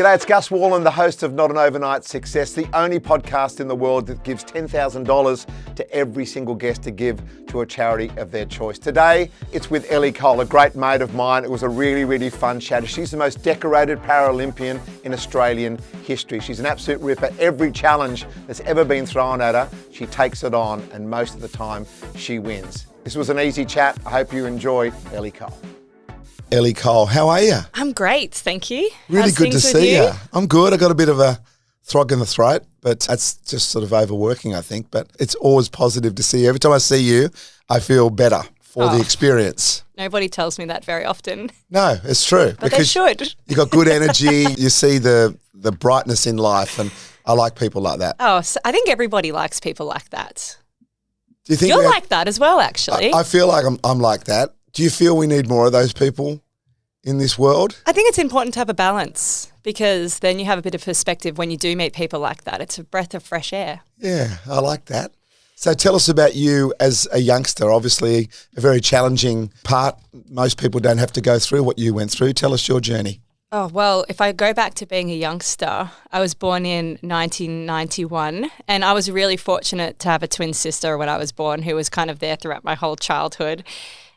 G'day, it's Gus Wallen, the host of Not an Overnight Success, the only podcast in the world that gives $10,000 to every single guest to give to a charity of their choice. Today, it's with Ellie Cole, a great mate of mine. It was a really, really fun chat. She's the most decorated Paralympian in Australian history. She's an absolute ripper. Every challenge that's ever been thrown at her, she takes it on, and most of the time, she wins. This was an easy chat. I hope you enjoy Ellie Cole. Ellie Cole, how are you? I'm great, thank you. Really How's good to things with see you. you. I'm good. I got a bit of a throg in the throat, but that's just sort of overworking, I think. But it's always positive to see you. Every time I see you, I feel better for the experience. Nobody tells me that very often. No, it's true. But they should. You got good energy. You see the brightness in life, and I like people like that. Oh, so I think everybody likes people like that. Do you think You're like that as well, actually. I feel like I'm like that. Do you feel we need more of those people in this world? I think it's important to have a balance because then you have a bit of perspective when you do meet people like that. It's a breath of fresh air. Yeah, I like that. So tell us about you as a youngster. Obviously, a very challenging part. Most people don't have to go through what you went through. Tell us your journey. Oh, well, if I go back to being a youngster, I was born in 1991 and I was really fortunate to have a twin sister when I was born who was kind of there throughout my whole childhood.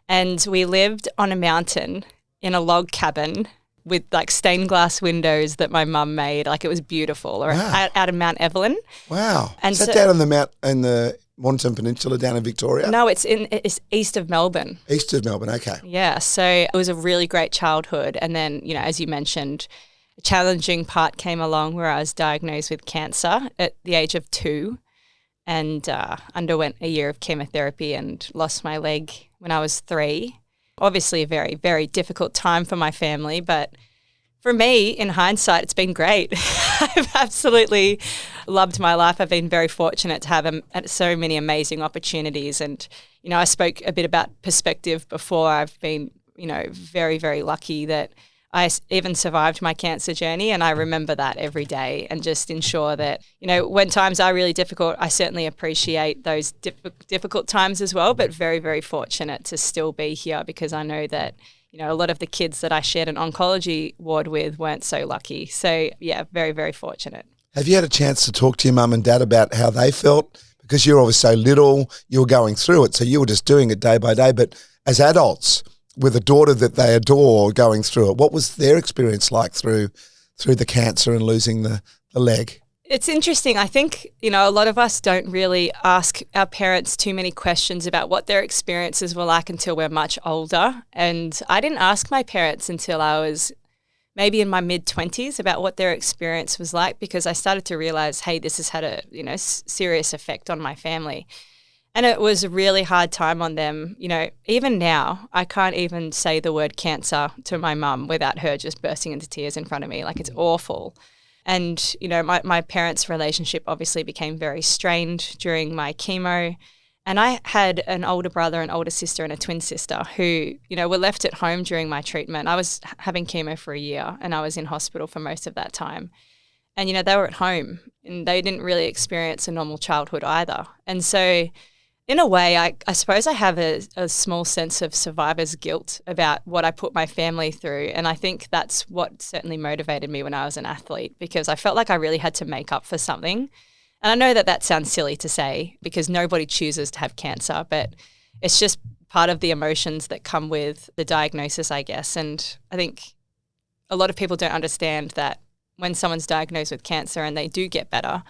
And we lived on a mountain in a log cabin with like stained glass windows that my mum made. Like it was beautiful. Or out of Mount Evelyn. Wow. And Is that down on the Mornington Peninsula down in Victoria? No, it's east of Melbourne. East of Melbourne, okay. Yeah, so it was a really great childhood. And then, you know, as you mentioned, a challenging part came along where I was diagnosed with cancer at the age of 2 and underwent a year of chemotherapy and lost my leg when I was 3. Obviously a very, very difficult time for my family, but for me, in hindsight, it's been great. I've absolutely loved my life. I've been very fortunate to have so many amazing opportunities. And, you know, I spoke a bit about perspective before. I've been, you know, very, very lucky that I even survived my cancer journey, and I remember that every day and just ensure that, you know, when times are really difficult, I certainly appreciate those difficult times as well, but very, very fortunate to still be here because I know that, you know, a lot of the kids that I shared an oncology ward with weren't so lucky. So, yeah, very, very fortunate. Have you had a chance to talk to your mum and dad about how they felt? Because you were always so little, you were going through it, so you were just doing it day by day. But as adults, with a daughter that they adore going through it, what was their experience like through the cancer and losing the leg? It's interesting. I think, you know, a lot of us don't really ask our parents too many questions about what their experiences were like until we're much older. And I didn't ask my parents until I was maybe in my mid-20s about what their experience was like because I started to realize, hey, this has had a, you know, serious effect on my family. And it was a really hard time on them. You know, even now, I can't even say the word cancer to my mum without her just bursting into tears in front of me. Like, it's awful. And, you know, my parents' relationship obviously became very strained during my chemo. And I had an older brother, an older sister, and a twin sister who, you know, were left at home during my treatment. I was having chemo for a year and I was in hospital for most of that time. And, you know, they were at home and they didn't really experience a normal childhood either. And so, in a way, I suppose I have a small sense of survivor's guilt about what I put my family through. And I think that's what certainly motivated me when I was an athlete because I felt like I really had to make up for something. And I know that that sounds silly to say because nobody chooses to have cancer, but it's just part of the emotions that come with the diagnosis, I guess. And I think a lot of people don't understand that when someone's diagnosed with cancer and they do get better,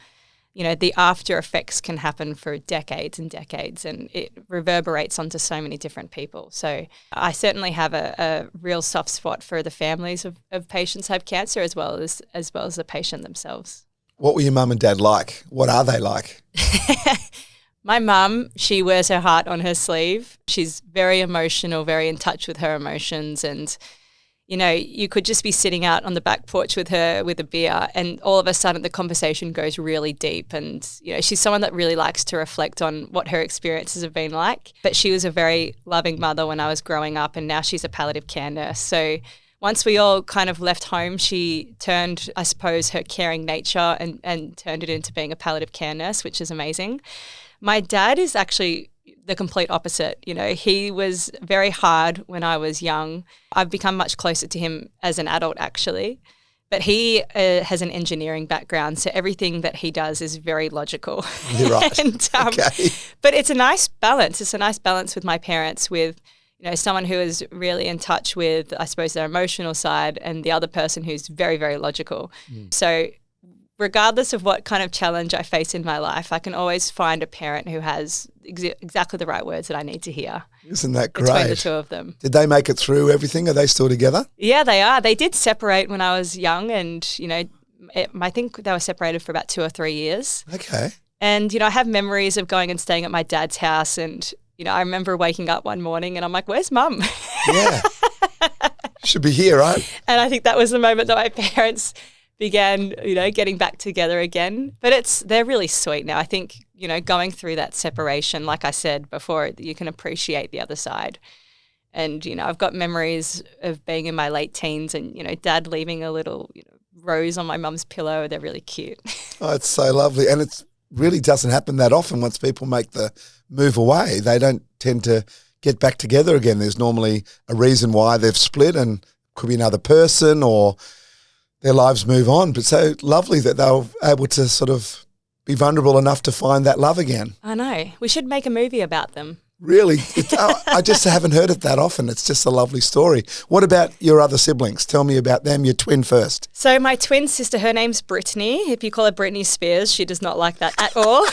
you know, the after effects can happen for decades and decades and it reverberates onto so many different people. So I certainly have a real soft spot for the families of patients who have cancer as well as the patient themselves. What were your mum and dad like? What are they like? My mum, she wears her heart on her sleeve. She's very emotional, very in touch with her emotions and you know, you could just be sitting out on the back porch with her with a beer and all of a sudden the conversation goes really deep and, you know, she's someone that really likes to reflect on what her experiences have been like. But she was a very loving mother when I was growing up and now she's a palliative care nurse. So once we all kind of left home, she turned, I suppose, her caring nature and turned it into being a palliative care nurse, which is amazing. My dad is actually the complete opposite. You know, he was very hard when I was young. I've become much closer to him as an adult, actually. But he has an engineering background, so everything that he does is very logical. You're right. And, Okay. But it's a nice balance. It's a nice balance with my parents, with someone who is really in touch with, I suppose, their emotional side, and the other person who's very, very logical. So regardless of what kind of challenge I face in my life, I can always find a parent who has exactly the right words that I need to hear. Isn't that great? Between the two of them. Did they make it through everything? Are they still together? Yeah, they are. They did separate when I was young, and I think they were separated for about 2 or 3 years. Okay. And I have memories of going and staying at my dad's house, and I remember waking up one morning and I'm like, "Where's Mum?" Yeah. Should be here, right? And I think that was the moment that my parents began, getting back together again. But they're really sweet now. I think, going through that separation, like I said before, you can appreciate the other side. And, I've got memories of being in my late teens and, Dad leaving a little, rose on my mum's pillow. They're really cute. Oh, it's so lovely. And it really doesn't happen that often once people make the move away. They don't tend to get back together again. There's normally a reason why they've split, and could be another person or their lives move on. But so lovely that they were able to sort of be vulnerable enough to find that love again. I know. We should make a movie about them. Really, I just haven't heard it that often. It's just a lovely story. What about your other siblings? Tell me about them, your twin first. So my twin sister, her name's Brittany. If you call her Britney Spears, she does not like that at all.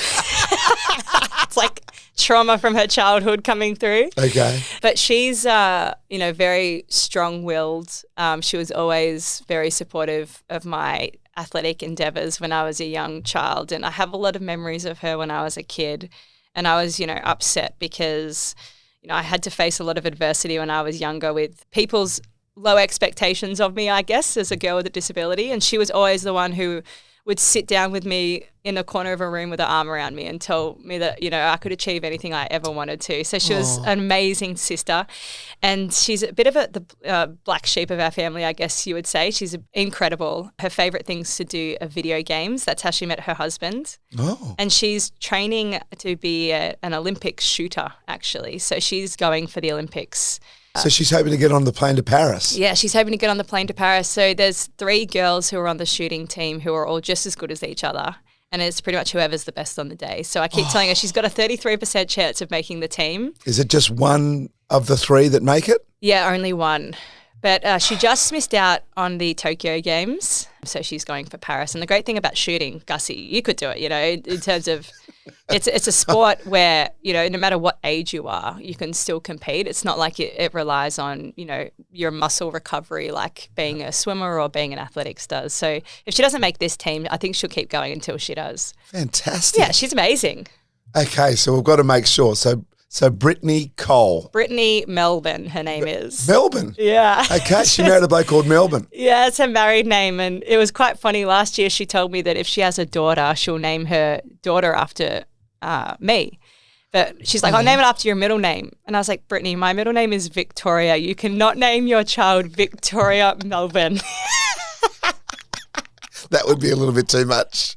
It's like trauma from her childhood coming through. Okay. But she's, very strong-willed. She was always very supportive of my athletic endeavours when I was a young child. And I have a lot of memories of her when I was a kid. And I was, upset because, I had to face a lot of adversity when I was younger with people's low expectations of me, I guess, as a girl with a disability. And she was always the one who would sit down with me in a corner of a room with her arm around me and tell me that, I could achieve anything I ever wanted to. So she was an amazing sister. And she's a bit of the black sheep of our family, I guess you would say. She's incredible. Her favourite things to do are video games. That's how she met her husband. Oh. And she's training to be an Olympic shooter, actually. So she's going for the Olympics. So she's hoping to get on the plane to Paris. Yeah, she's hoping to get on the plane to Paris. So there's 3 girls who are on the shooting team who are all just as good as each other. And it's pretty much whoever's the best on the day. So I keep telling her she's got a 33% chance of making the team. Is it just one of the 3 that make it? Yeah, only one. But she just missed out on the Tokyo Games. So she's going for Paris. And the great thing about shooting, Gussie, you could do it, in terms of it's a sport where, no matter what age you are, you can still compete. It's not like it relies on, your muscle recovery like being a swimmer or being an athletics does. So if she doesn't make this team, I think she'll keep going until she does. Fantastic. Yeah, she's amazing. Okay, so we've got to make sure. So Brittany Cole. Brittany Melbourne, her name is. Melbourne? Yeah. Okay, she married a bloke called Melbourne. Yeah, it's her married name. And it was quite funny. Last year she told me that if she has a daughter, she'll name her daughter after me. But she's like, I'll name it after your middle name. And I was like, Brittany, my middle name is Victoria. You cannot name your child Victoria Melbourne. That would be a little bit too much.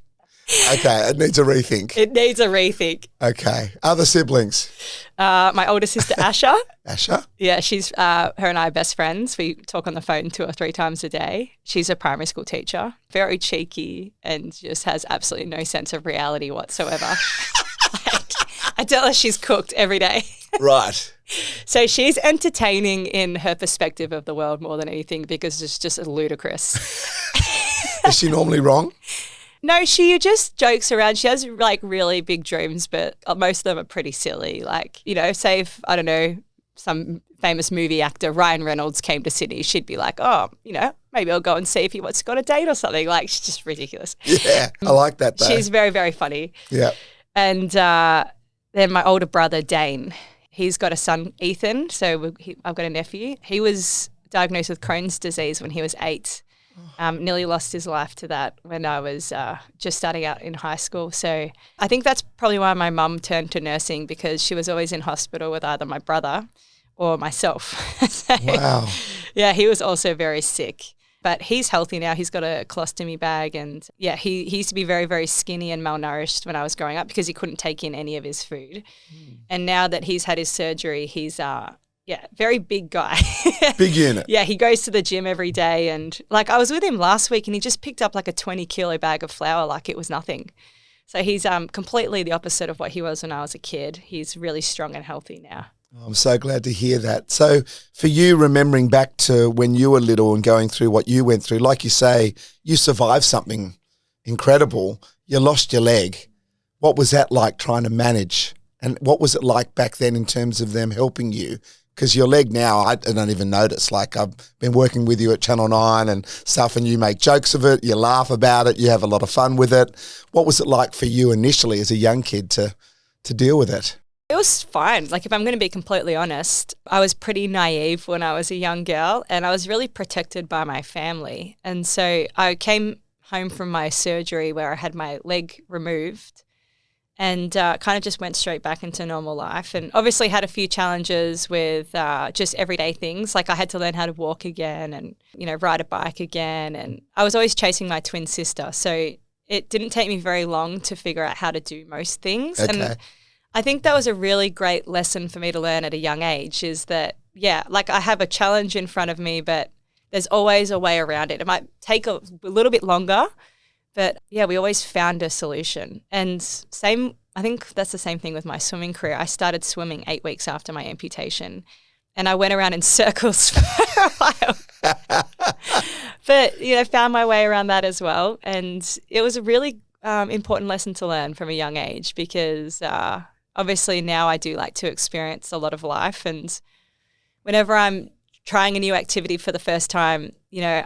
Okay, it needs a rethink. It needs a rethink. Okay. Other siblings? My older sister, Asha. Asha? Yeah, she's her and I are best friends. We talk on the phone 2 or 3 times a day. She's a primary school teacher, very cheeky and just has absolutely no sense of reality whatsoever. I tell her she's cooked every day. Right. So she's entertaining in her perspective of the world more than anything because it's just ludicrous. Is she normally wrong? No, she just jokes around. She has like really big dreams, but most of them are pretty silly. Like, say if, I don't know, some famous movie actor, Ryan Reynolds, came to Sydney, she'd be like, oh, maybe I'll go and see if he wants to go on a date or something. Like, she's just ridiculous. Yeah, I like that though. She's very, very funny. Yeah. And then my older brother, Dane, he's got a son, Ethan. So I've got a nephew. He was diagnosed with Crohn's disease when he was 8. Nearly lost his life to that when I was just starting out in high school. So I think that's probably why my mum turned to nursing, because she was always in hospital with either my brother or myself. So, wow. Yeah, he was also very sick. But he's healthy now. He's got a colostomy bag. And, yeah, he used to be very, very skinny and malnourished when I was growing up because he couldn't take in any of his food. And now that he's had his surgery, he's Yeah, very big guy. Big unit. Yeah, he goes to the gym every day. And like I was with him last week and he just picked up like a 20 kilo bag of flour like it was nothing. So he's completely the opposite of what he was when I was a kid. He's really strong and healthy now. I'm so glad to hear that. So for you, remembering back to when you were little and going through what you went through, like you say, you survived something incredible. You lost your leg. What was that like trying to manage? And what was it like back then in terms of them helping you? Because your leg now, I don't even notice. Like I've been working with you at Channel 9 and stuff, and you make jokes of it, you laugh about it, you have a lot of fun with it. What was it like for you initially as a young kid to deal with it? It was fine. Like, if I'm going to be completely honest, I was pretty naive when I was a young girl and I was really protected by my family. And so I came home from my surgery where I had my leg removed and kind of just went straight back into normal life, and obviously had a few challenges with just everyday things. Like I had to learn how to walk again and, you know, ride a bike again. And I was always chasing my twin sister. So it didn't take me very long to figure out how to do most things. Okay. And I think that was a really great lesson for me to learn at a young age, is that, yeah, like I have a challenge in front of me, but there's always a way around it. It might take a little bit longer, but yeah, we always found a solution. And I think that's the same thing with my swimming career. I started swimming 8 weeks after my amputation and I went around in circles for a while. But, you know, found my way around that as well. And it was a really important lesson to learn from a young age, because obviously now I do like to experience a lot of life, and whenever I'm trying a new activity for the first time, you know,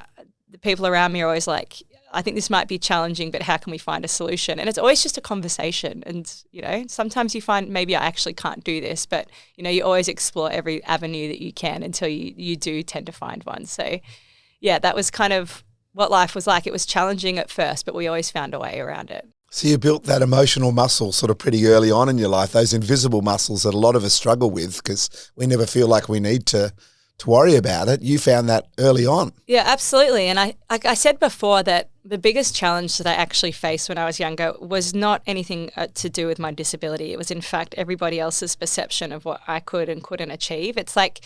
the people around me are always like, I think this might be challenging, but how can we find a solution? And it's always just a conversation. And, you know, sometimes you find maybe I actually can't do this, but, you know, you always explore every avenue that you can until you do tend to find one. So, yeah, that was kind of what life was like. It was challenging at first, but we always found a way around it. So you built that emotional muscle sort of pretty early on in your life, those invisible muscles that a lot of us struggle with because we never feel like we need to worry about it. You found that early on. Yeah, absolutely. And like I said before, that the biggest challenge that I actually faced when I was younger was not anything to do with my disability. It was, in fact, everybody else's perception of what I could and couldn't achieve. It's like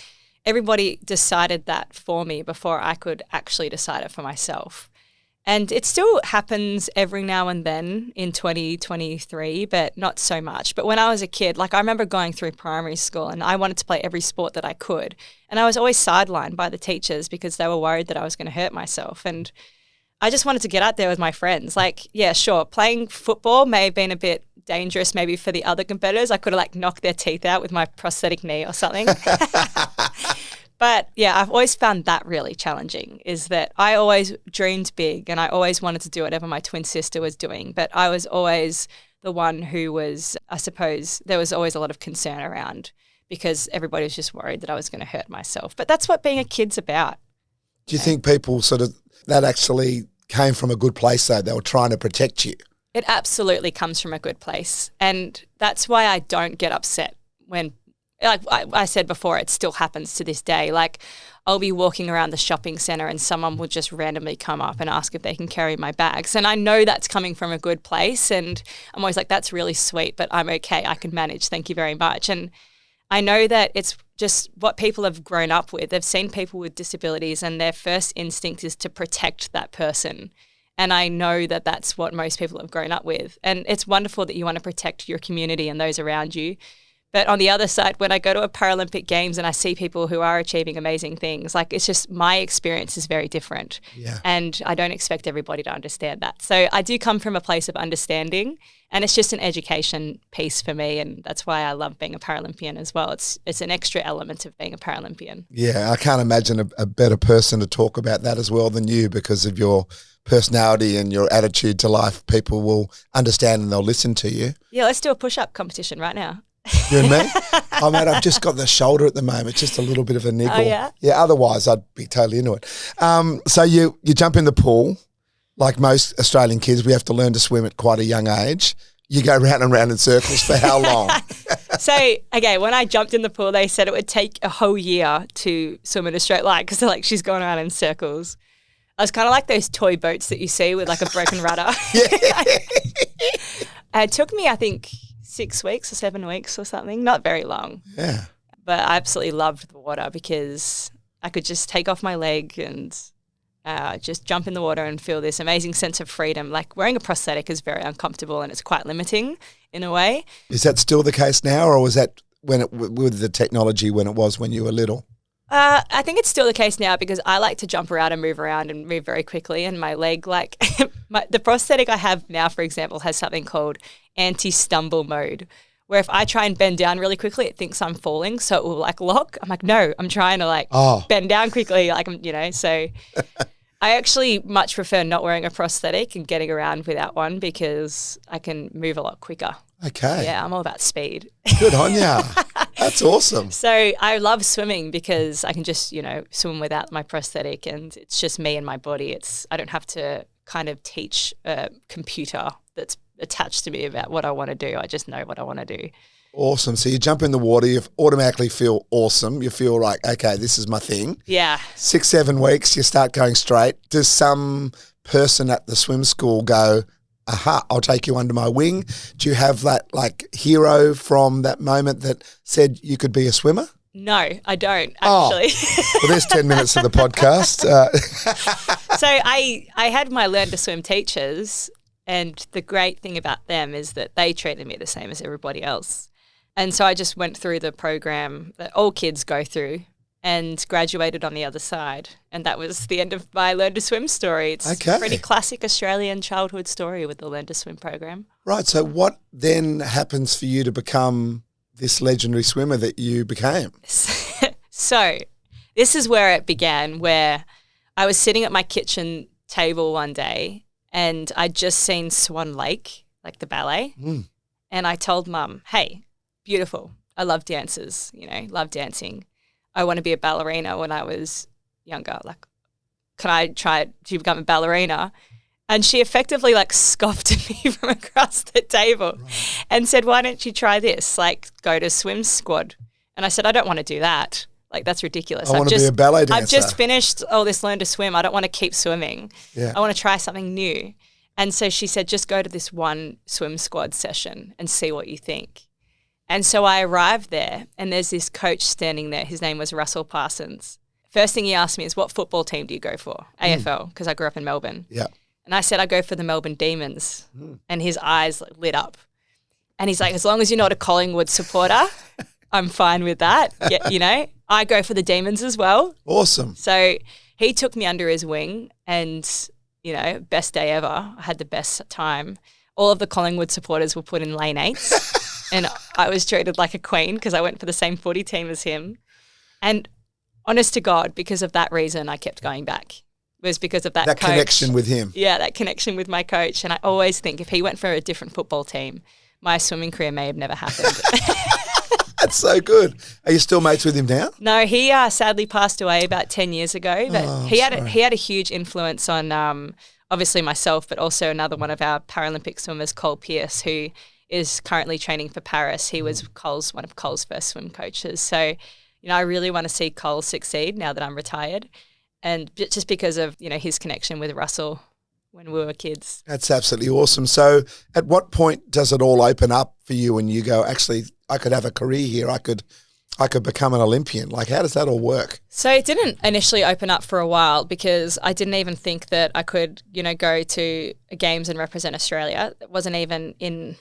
everybody decided that for me before I could actually decide it for myself. And it still happens every now and then in 2023, but not so much. But when I was a kid, like I remember going through primary school and I wanted to play every sport that I could. And I was always sidelined by the teachers because they were worried that I was going to hurt myself. And I just wanted to get out there with my friends. Like, yeah, sure, playing football may have been a bit dangerous maybe for the other competitors. I could have like knocked their teeth out with my prosthetic knee or something. But yeah, I've always found that really challenging, is that I always dreamed big and I always wanted to do whatever my twin sister was doing. But I was always the one who was, I suppose, there was always a lot of concern around because everybody was just worried that I was going to hurt myself. But that's what being a kid's about. Do you think people sort of, that actually came from a good place though? They were trying to protect you. It absolutely comes from a good place. And that's why I don't get upset when, like I said before, it still happens to this day. Like I'll be walking around the shopping centre and someone will just randomly come up and ask if they can carry my bags. And I know that's coming from a good place. And I'm always like, that's really sweet, but I'm okay. I can manage. Thank you very much. And I know that it's just what people have grown up with. They've seen people with disabilities and their first instinct is to protect that person. And I know that that's what most people have grown up with. And it's wonderful that you want to protect your community and those around you. But on the other side, when I go to a Paralympic Games and I see people who are achieving amazing things, like it's just my experience is very different. Yeah. And I don't expect everybody to understand that. So I do come from a place of understanding, and it's just an education piece for me. And that's why I love being a Paralympian as well. It's an extra element of being a Paralympian. Yeah, I can't imagine a better person to talk about that as well than you, because of your personality and your attitude to life. People will understand and they'll listen to you. Yeah, let's do a push-up competition right now. You and me? Oh, mate, I've just got the shoulder at the moment, just a little bit of a niggle. Oh, yeah? Yeah, otherwise I'd be totally into it. So you jump in the pool, like most Australian kids, we have to learn to swim at quite a young age. You go round and round in circles for how long? So, okay, when I jumped in the pool, they said it would take a whole year to swim in a straight line because they're like, she's going around in circles. I was kind of like those toy boats that you see with like a broken rudder. Yeah. It took me, I think, 6 weeks or 7 weeks or something. Not very long. Yeah. But I absolutely loved the water because I could just take off my leg and just jump in the water and feel this amazing sense of freedom. Like wearing a prosthetic is very uncomfortable and it's quite limiting in a way. Is that still the case now, or was that with the technology when it was when you were little? I think it's still the case now because I like to jump around and move very quickly. And my leg, like the prosthetic I have now, for example, has something called anti-stumble mode, where if I try and bend down really quickly, it thinks I'm falling, so it will like lock. I'm like, no, I'm trying to bend down quickly, like so. I actually much prefer not wearing a prosthetic and getting around without one because I can move a lot quicker. Okay. Yeah, I'm all about speed. Good on ya. That's awesome. So I love swimming because I can just, swim without my prosthetic and it's just me and my body. I don't have to kind of teach a computer that's attached to me about what I want to do. I just know what I want to do. Awesome. So you jump in the water, you automatically feel awesome. You feel like, okay, this is my thing. Yeah. 6-7 weeks, you start going straight. Does some person at the swim school go, aha, I'll take you under my wing? Do you have that like hero from that moment that said you could be a swimmer? No, I don't actually. Well, there's 10 minutes of the podcast. So I had my Learn to Swim teachers, and the great thing about them is that they treated me the same as everybody else. And so I just went through the program that all kids go through and graduated on the other side. And that was the end of my Learn to Swim story. It's a pretty classic Australian childhood story with the Learn to Swim program. Right. So what then happens for you to become this legendary swimmer that you became? So this is where it began, where I was sitting at my kitchen table one day and I'd just seen Swan Lake, like the ballet. And I told Mum, hey, beautiful. I love dancers, love dancing. I want to be a ballerina when I was younger. Like, can I try to become a ballerina? And she effectively scoffed at me from across the table and said, why don't you try this? Like, go to swim squad. And I said, I don't want to do that. Like, that's ridiculous. I want to be a ballet dancer. I've just finished all this Learn to Swim. I don't want to keep swimming. Yeah. I want to try something new. And so she said, just go to this one swim squad session and see what you think. And so I arrived there and there's this coach standing there. His name was Russell Parsons. First thing he asked me is, what football team do you go for? AFL, because I grew up in Melbourne. Yeah. And I said, I go for the Melbourne Demons. And his eyes lit up. And he's like, as long as you're not a Collingwood supporter, I'm fine with that. Yeah, I go for the Demons as well. Awesome. So he took me under his wing and, best day ever. I had the best time. All of the Collingwood supporters were put in lane 8s. And I was treated like a queen because I went for the same footy team as him. And honest to God, because of that reason, I kept going back. It was because of that coach. Connection with him. Yeah, that connection with my coach. And I always think if he went for a different football team, my swimming career may have never happened. That's so good. Are you still mates with him now? No, he sadly passed away about 10 years ago. But he had a huge influence on obviously myself, but also another one of our Paralympic swimmers, Cole Pearce, who is currently training for Paris. He was one of Cole's first swim coaches. So, I really want to see Cole succeed now that I'm retired. And just because of, his connection with Russell when we were kids. That's absolutely awesome. So at what point does it all open up for you and you go, actually, I could have a career here. I could become an Olympian. Like, how does that all work? So it didn't initially open up for a while because I didn't even think that I could, go to games and represent Australia. It wasn't even in,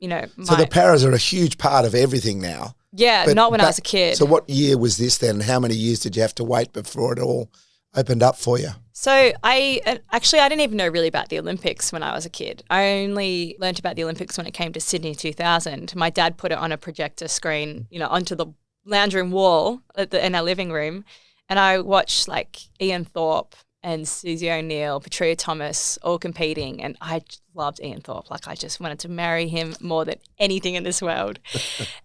So the paras are a huge part of everything now. Yeah, not when I was a kid. So what year was this then? How many years did you have to wait before it all opened up for you? So I didn't even know really about the Olympics when I was a kid. I only learnt about the Olympics when it came to Sydney 2000. My dad put it on a projector screen, onto the lounge room wall in our living room. And I watched Ian Thorpe and Susie O'Neill, Petria Thomas, all competing. And I loved Ian Thorpe. I just wanted to marry him more than anything in this world.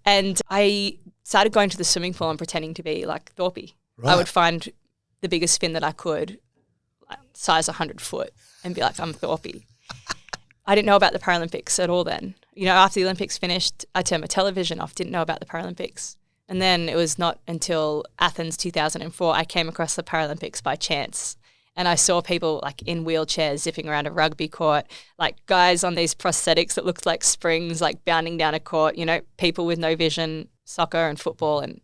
And I started going to the swimming pool and pretending to be like Thorpe. Right. I would find the biggest fin that I could, size 100 foot, and be like, I'm Thorpe. I didn't know about the Paralympics at all then. After the Olympics finished, I turned my television off, didn't know about the Paralympics. And then it was not until Athens 2004 I came across the Paralympics by chance. And I saw people in wheelchairs zipping around a rugby court, guys on these prosthetics that looked like springs, bounding down a court, people with no vision, soccer and football. And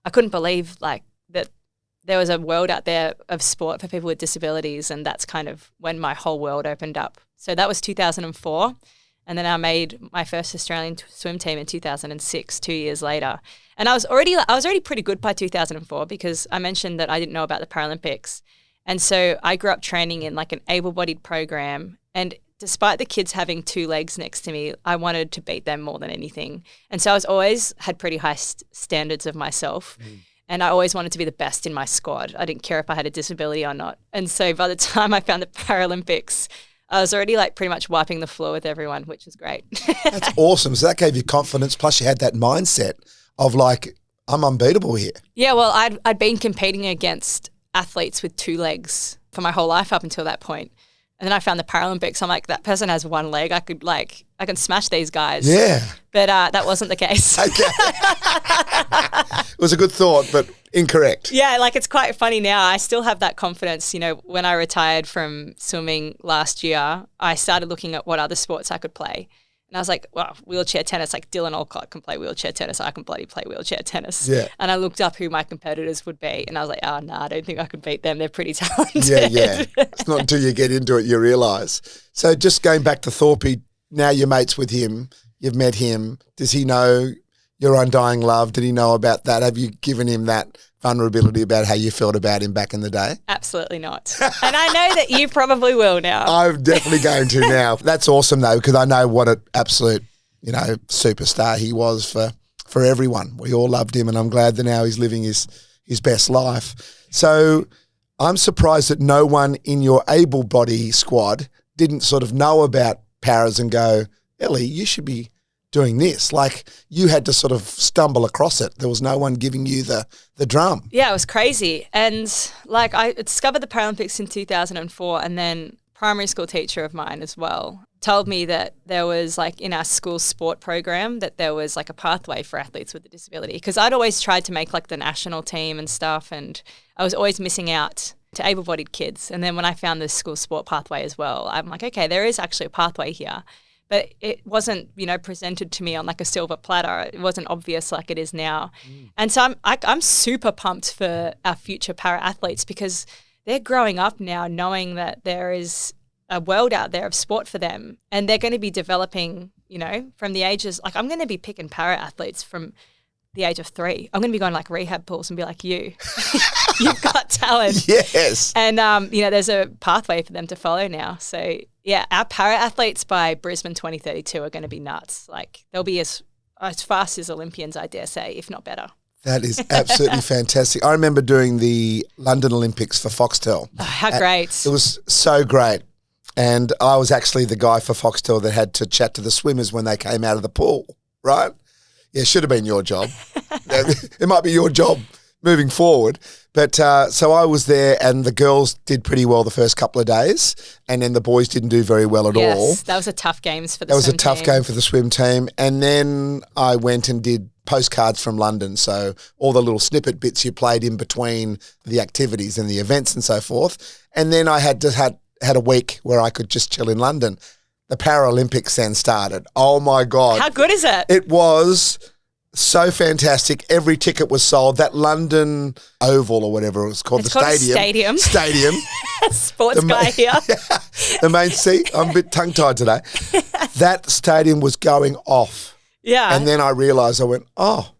I couldn't believe like that there was a world out there of sport for people with disabilities, and that's kind of when my whole world opened up. So that was 2004, and then I made my first Australian swim team in 2006, 2 years later. And I was already pretty good by 2004 because I mentioned that I didn't know about the Paralympics. And so I grew up training in like an able-bodied program, and despite the kids having two legs next to me, I wanted to beat them more than anything. And so I was always had pretty high standards of myself. And I always wanted to be the best in my squad. I didn't care if I had a disability or not. And so by the time I found the Paralympics, I was already like pretty much wiping the floor with everyone, which is great. That's awesome. So that gave you confidence. Plus you had that mindset of like, I'm unbeatable here. Yeah, well, I'd been competing against athletes with two legs for my whole life up until that point. And then I found the Paralympics. I'm like, that person has one leg. I can smash these guys. Yeah. But that wasn't the case. Okay. It was a good thought, but incorrect. Yeah, like it's quite funny now. I still have that confidence. You know, when I retired from swimming last year, I started looking at what other sports I could play. And I was like, well, wheelchair tennis, like Dylan Alcott can play wheelchair tennis. I can bloody play wheelchair tennis. Yeah. And I looked up who my competitors would be. And I was like, oh, no, I don't think I could beat them. They're pretty talented. Yeah. It's not until you get into it you realise. So just going back to Thorpe, now you're mates with him. You've met him. Does he know your undying love? Did he know about that? Have you given him that vulnerability about how you felt about him back in the day? Absolutely not. And I know that you probably will now. I'm definitely going to now. That's awesome though, because I know what an absolute, superstar he was for everyone. We all loved him, and I'm glad that now he's living his best life. So I'm surprised that no one in your able body squad didn't sort of know about Paras and go, Ellie, you should be doing this. Like you had to sort of stumble across it. There was no one giving you the drum. Yeah, it was crazy. And like I discovered the Paralympics in 2004, and then primary school teacher of mine as well told me that there was like in our school sport program that there was like a pathway for athletes with a disability, because I'd always tried to make like the national team and stuff, and I was always missing out to able-bodied kids. And then when I found the school sport pathway as well, I'm like, okay, there is actually a pathway here. But it wasn't, presented to me on like a silver platter. It wasn't obvious like it is now. And so I'm super pumped for our future para athletes, because they're growing up now knowing that there is a world out there of sport for them, and they're going to be developing, from the ages, like I'm going to be picking para athletes from the age of 3. I'm going to be going like rehab pools and be like, you've got talent. Yes. And, there's a pathway for them to follow now. So yeah, our para athletes by Brisbane 2032 are going to be nuts. Like they'll be as fast as Olympians, I dare say, if not better. That is absolutely fantastic. I remember doing the London Olympics for Foxtel. Oh, how great. It was so great. And I was actually the guy for Foxtel that had to chat to the swimmers when they came out of the pool, right? Yeah, it should have been your job. It might be your job moving forward. But so I was there, and the girls did pretty well the first couple of days, and then the boys didn't do very well at all. Yes, that was a tough games for the swim team. That was a tough game for the swim team. And then I went and did postcards from London. So all the little snippet bits you played in between the activities and the events and so forth. And then I had a week where I could just chill in London. The Paralympics then started. Oh my God. How good is it? It was so fantastic. Every ticket was sold. That London Oval or whatever it was called, it's called Stadium. Sports guy here. The main seat. I'm a bit tongue-tied today. That stadium was going off. Yeah. And then I realised, I went, oh,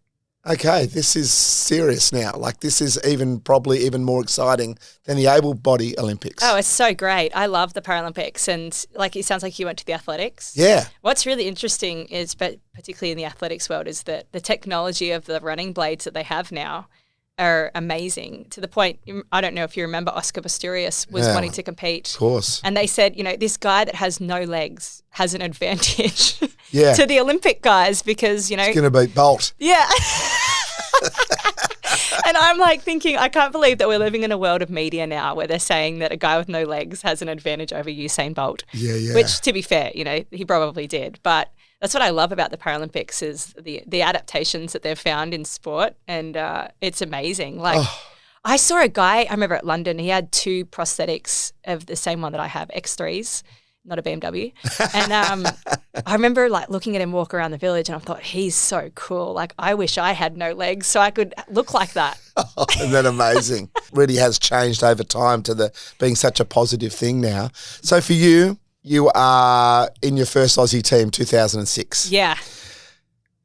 okay, this is serious now. Like this is probably even more exciting than the able body Olympics. Oh, it's so great. I love the Paralympics, and like it sounds like you went to the athletics. Yeah. What's really interesting is, but particularly in the athletics world, is that the technology of the running blades that they have now are amazing, to the point, I don't know if you remember, Oscar Pistorius was wanting to compete. Of course. And they said, this guy that has no legs has an advantage Yeah. to the Olympic guys because, It's going to beat Bolt. Yeah. And I'm like thinking, I can't believe that we're living in a world of media now where they're saying that a guy with no legs has an advantage over Usain Bolt. Yeah. Which, to be fair, he probably did. But that's what I love about the Paralympics is the adaptations that they've found in sport, and it's amazing. Like, I saw a guy, I remember at London, he had 2 prosthetics of the same one that I have, X3s, not a BMW. And I remember like looking at him walk around the village and I thought, he's so cool. Like I wish I had no legs so I could look like that. Oh, isn't that amazing? Really has changed over time to being such a positive thing now. So for you, you are in your first Aussie team, 2006. Yeah.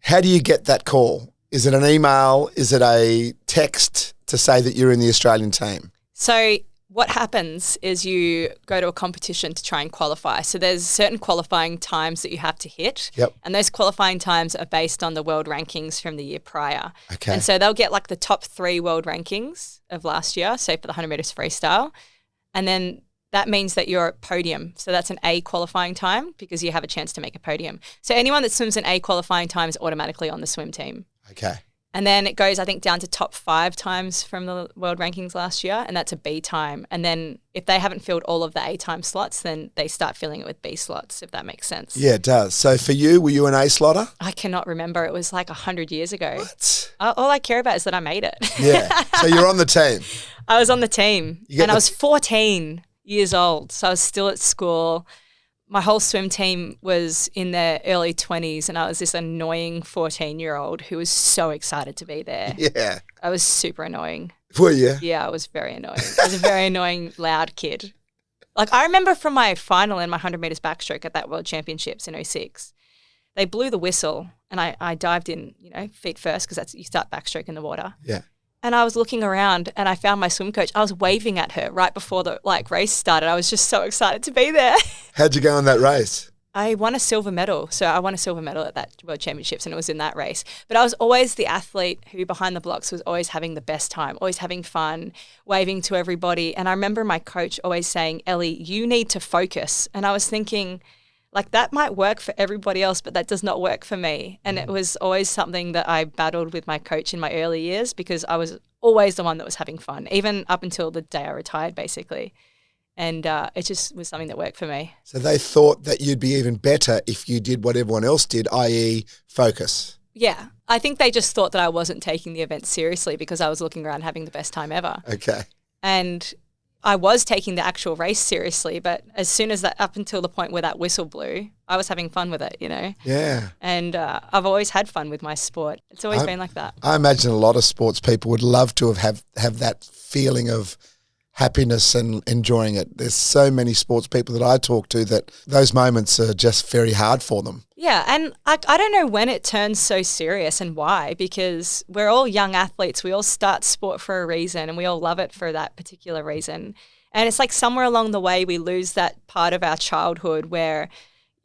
How do you get that call? Is it an email? Is it a text to say that you're in the Australian team? So what happens is you go to a competition to try and qualify. So there's certain qualifying times that you have to hit. Yep. And those qualifying times are based on the world rankings from the year prior. Okay. And so they'll get like the top 3 world rankings of last year, say for the 100 metres freestyle. And then that means that you're at podium. So that's an A qualifying time because you have a chance to make a podium. So anyone that swims an A qualifying time is automatically on the swim team. Okay. And then it goes, I think, down to top 5 times from the world rankings last year, and that's a B time. And then if they haven't filled all of the A time slots, then they start filling it with B slots, if that makes sense. Yeah, it does. So for you, were you an A slotter? I cannot remember. It was like 100 years ago. What? All I care about is that I made it. Yeah. So you're on the team. I was on the team, and I the- was 14 years old, so I was still at school. My whole swim team was in their early 20s, and I was this annoying 14-year-old who was so excited to be there. Yeah. I was super annoying. Were you? Yeah, I was very annoying. I was a very annoying, loud kid. Like, I remember from my final in my 100 metres backstroke at that World Championships in 06, they blew the whistle, and I dived in, feet first, because that's you start backstroke in the water. Yeah. And I was looking around and I found my swim coach. I was waving at her right before the race started. I was just so excited to be there. How'd you go in that race? I won a silver medal. So I won a silver medal at that World Championships, and it was in that race. But I was always the athlete who behind the blocks was always having the best time, always having fun, waving to everybody. And I remember my coach always saying, Ellie, you need to focus. And I was thinking, like, that might work for everybody else, but that does not work for me. And it was always something that I battled with my coach in my early years because I was always the one that was having fun, even up until the day I retired, basically. And it just was something that worked for me. So they thought that you'd be even better if you did what everyone else did, i.e. focus. Yeah. I think they just thought that I wasn't taking the event seriously because I was looking around having the best time ever. Okay. And I was taking the actual race seriously, but as soon as up until the point where that whistle blew, I was having fun with it, Yeah. And I've always had fun with my sport. It's always been like that. I imagine a lot of sports people would love to have that feeling of happiness and enjoying it. There's so many sports people that I talk to that those moments are just very hard for them. Yeah, and I don't know when it turns so serious and why, because we're all young athletes. We all start sport for a reason and we all love it for that particular reason. And it's like somewhere along the way we lose that part of our childhood where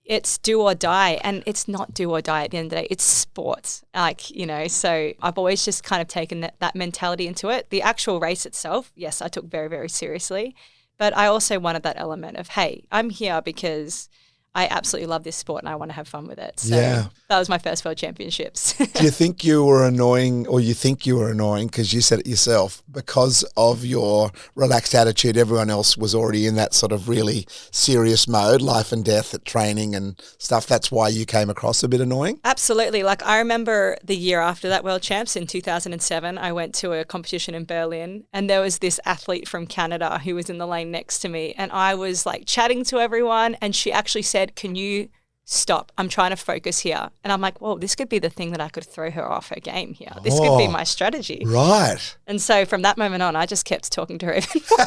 it's do or die, and it's not do or die at the end of the day. It's sport, so I've always just kind of taken that mentality into it. The actual race itself, yes, I took very, very seriously, but I also wanted that element of, hey, I'm here because I absolutely love this sport and I want to have fun with it. So Yeah. That was my first World Championships. Do you think you were annoying, or you think you were annoying because you said it yourself, because of your relaxed attitude? Everyone else was already in that sort of really serious mode, life and death at training and stuff. That's why you came across a bit annoying? Absolutely. Like, I remember the year after that World Champs in 2007, I went to a competition in Berlin, and there was this athlete from Canada who was in the lane next to me, and I was like chatting to everyone, and she actually said, "Can you stop? I'm trying to focus here." And I'm like, whoa, this could be the thing that I could throw her off her game here. This could be my strategy. Right. And so from that moment on, I just kept talking to her even more.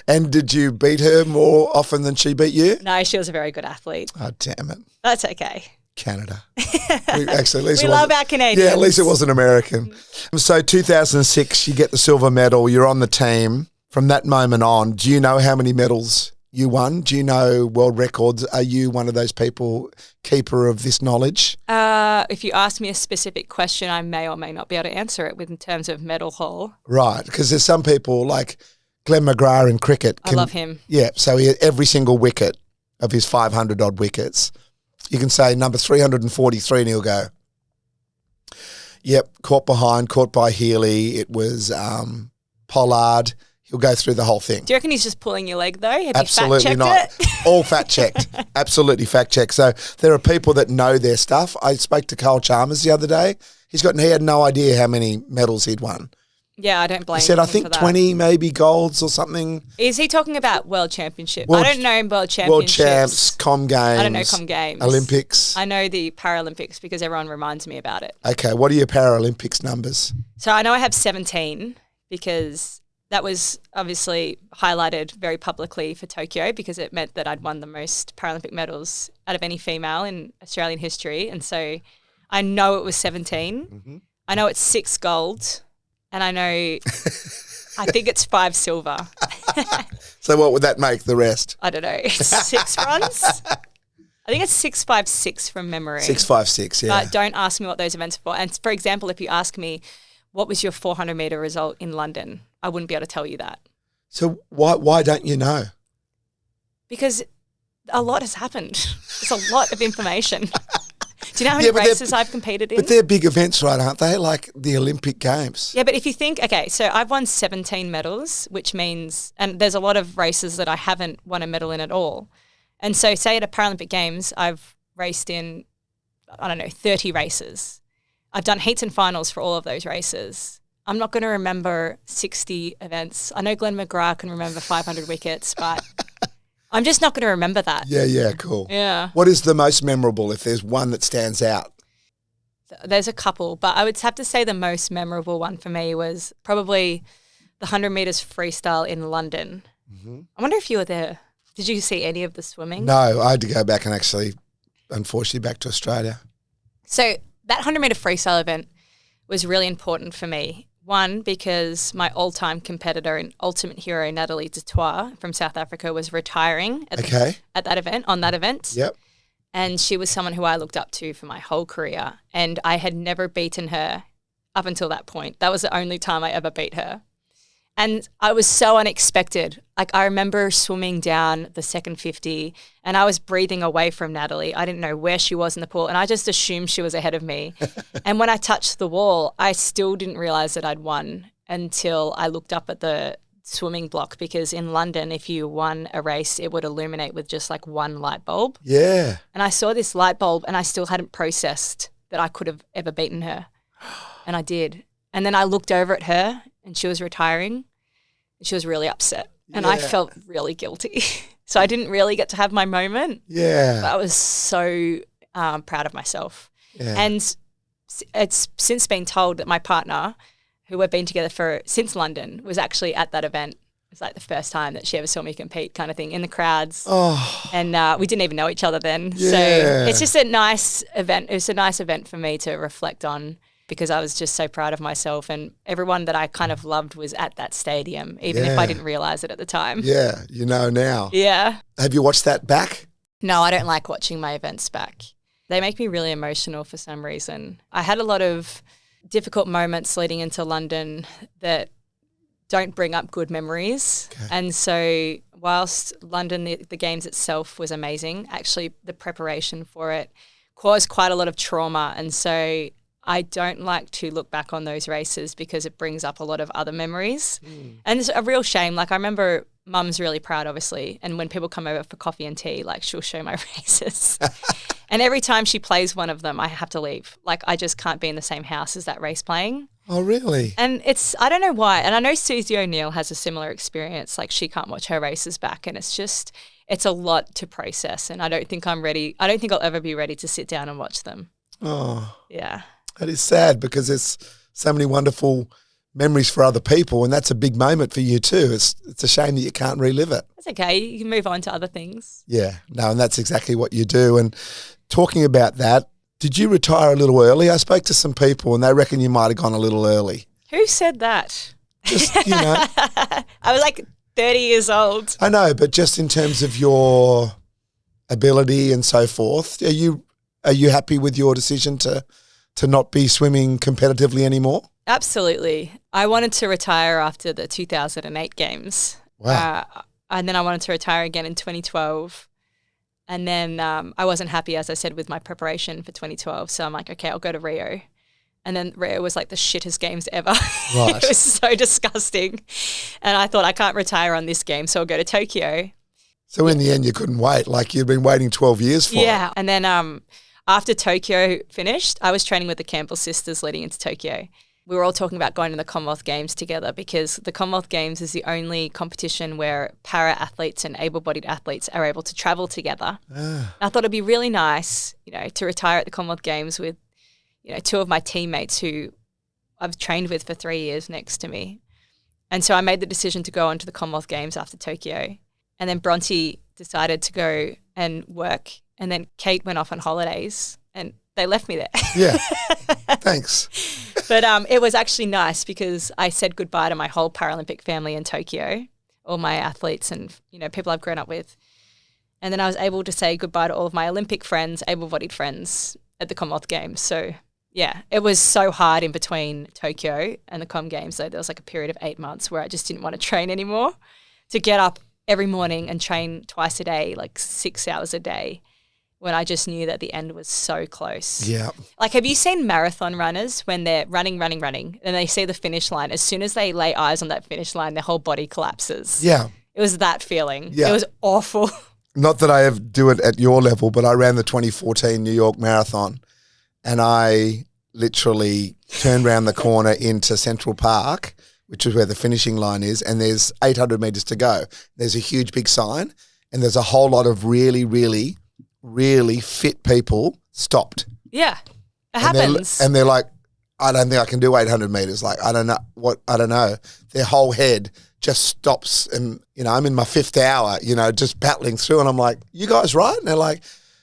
And did you beat her more often than she beat you? No, she was a very good athlete. Oh, damn it. That's okay. Canada. Actually, at least We it love wasn't- our Canadians. Yeah, at least it wasn't American. So 2006, you get the silver medal. You're on the team. From that moment on, do you know how many medals you won? Do you know world records? Are you one of those people, keeper of this knowledge? If you ask me a specific question, I may or may not be able to answer it in terms of medal haul. Right, because there's some people like Glenn McGrath in cricket. I love him. Yeah, so he had every single wicket of his 500 odd wickets. You can say number 343 and he'll go, yep, caught by Healy. It was Pollard. He'll go through the whole thing. Do you reckon he's just pulling your leg though? Have Absolutely you not. fact-checked it? All fact checked. Absolutely fact checked. So there are people that know their stuff. I spoke to Carl Chalmers the other day. He had no idea how many medals he'd won. Yeah, I don't blame He said, him I think for that. 20 maybe golds or something. Is he talking about World Championship? World- I don't know World World Championships. champs, Com Games. I don't know Com Games. Olympics. I know the Paralympics because everyone reminds me about it. Okay, what are your Paralympics numbers? So I know I have 17 because that was obviously highlighted very publicly for Tokyo because it meant that I'd won the most Paralympic medals out of any female in Australian history. And so I know it was 17. Mm-hmm. I know it's 6 gold. And I know, I think it's 5 silver. So what would that make the rest? I don't know. It's 6 bronze. I think it's 656 from memory. 656, yeah. But don't ask me what those events are for. And for example, if you ask me, what was your 400 meter result in London? I wouldn't be able to tell you that. So why don't you know? Because a lot has happened. It's a lot of information. Do you know how Yeah, many but they're- races I've competed in? But they're big events, right, aren't they? Like the Olympic Games. Yeah, but if you think, okay, so I've won 17 medals, which means, and there's a lot of races that I haven't won a medal in at all. And so say at a Paralympic Games, I've raced in, 30 races. I've done heats and finals for all of those races. I'm not going to remember 60 events. I know Glenn McGrath can remember 500 wickets, but I'm just not going to remember that. Yeah, cool. Yeah. What is the most memorable if there's one that stands out? There's a couple, but I would have to say the most memorable one for me was probably the 100 metres freestyle in London. Mm-hmm. I wonder if you were there. Did you see any of the swimming? No, I had to go back and actually, unfortunately, back to Australia. So that 100 metre freestyle event was really important for me. One, because my all-time competitor and ultimate hero, Natalie Dutoit from South Africa, was retiring at that event, on that event. Yep. And she was someone who I looked up to for my whole career. And I had never beaten her up until that point. That was the only time I ever beat her. And I was so unexpected. Like, I remember swimming down the second 50 and I was breathing away from Natalie. I didn't know where she was in the pool and I just assumed she was ahead of me. And when I touched the wall, I still didn't realize that I'd won until I looked up at the swimming block, because in London, if you won a race, it would illuminate with just like one light bulb. Yeah. And I saw this light bulb and I still hadn't processed that I could have ever beaten her. And I did. And then I looked over at her and she was retiring and she was really upset. And I felt really guilty. So I didn't really get to have my moment. Yeah. But I was so proud of myself. Yeah. And it's since been told that my partner, who we've been together since London, was actually at that event. It was like the first time that she ever saw me compete, kind of thing, in the crowds. Oh. And we didn't even know each other then. Yeah. So it's just a nice event. It was a nice event for me to reflect on, because I was just so proud of myself, and everyone that I kind of loved was at that stadium, even if I didn't realize it at the time. Yeah, you know now. Yeah. Have you watched that back? No, I don't like watching my events back. They make me really emotional for some reason. I had a lot of difficult moments leading into London that don't bring up good memories. Okay. And so whilst London, the games itself was amazing, actually the preparation for it caused quite a lot of trauma. And so I don't like to look back on those races because it brings up a lot of other memories. And it's a real shame. Like, I remember Mum's really proud, obviously. And when people come over for coffee and tea, like, she'll show my races. And every time she plays one of them, I have to leave. Like, I just can't be in the same house as that race playing. Oh, really? And I don't know why. And I know Susie O'Neill has a similar experience. Like, she can't watch her races back. And it's a lot to process. And I don't think I'm ready. I don't think I'll ever be ready to sit down and watch them. Oh. Yeah. That is sad, because there's so many wonderful memories for other people, and that's a big moment for you too. It's a shame that you can't relive it. It's okay. You can move on to other things. Yeah. No, and that's exactly what you do. And talking about that, did you retire a little early? I spoke to some people and they reckon you might have gone a little early. Who said that? Just, you know. I was like 30 years old. I know, but just in terms of your ability and so forth, are you happy with your decision to not be swimming competitively anymore? Absolutely. I wanted to retire after the 2008 games. Wow. And then I wanted to retire again in 2012. And then I wasn't happy, as I said, with my preparation for 2012. So I'm like, okay, I'll go to Rio. And then Rio was like the shittest games ever. Right. It was so disgusting. And I thought, I can't retire on this game, so I'll go to Tokyo. So in the end, you couldn't wait. Like, you'd been waiting 12 years for it. Yeah. And then after Tokyo finished, I was training with the Campbell sisters leading into Tokyo. we were all talking about going to the Commonwealth Games together, because the Commonwealth Games is the only competition where para-athletes and able-bodied athletes are able to travel together. I thought it'd be really nice, to retire at the Commonwealth Games with, two of my teammates who I've trained with for 3 years next to me. And so I made the decision to go on to the Commonwealth Games after Tokyo. And then Bronte decided to go and work. And then Kate went off on holidays and they left me there. Yeah. Thanks. But it was actually nice because I said goodbye to my whole Paralympic family in Tokyo, all my athletes and, people I've grown up with. And then I was able to say goodbye to all of my Olympic friends, able-bodied friends at the Commonwealth Games. So, yeah, it was so hard in between Tokyo and the Com Games, though. There was like a period of 8 months where I just didn't want to train anymore. To get up every morning and train twice a day, like 6 hours a day, when I just knew that the end was so close. Yeah. Like, have you seen marathon runners when they're running, and they see the finish line? As soon as they lay eyes on that finish line, their whole body collapses. Yeah. It was that feeling. Yeah. It was awful. Not that I ever do it at your level, but I ran the 2014 New York Marathon and I literally turned around the corner into Central Park, which is where the finishing line is, and there's 800 metres to go. There's a huge big sign and there's a whole lot of really, really, really fit people stopped. Yeah, it happens. And they're like, I don't think I can do 800 metres. Like, I don't know. Their whole head just stops and, I'm in my 5th hour, just battling through and I'm like, you guys right? And they're like,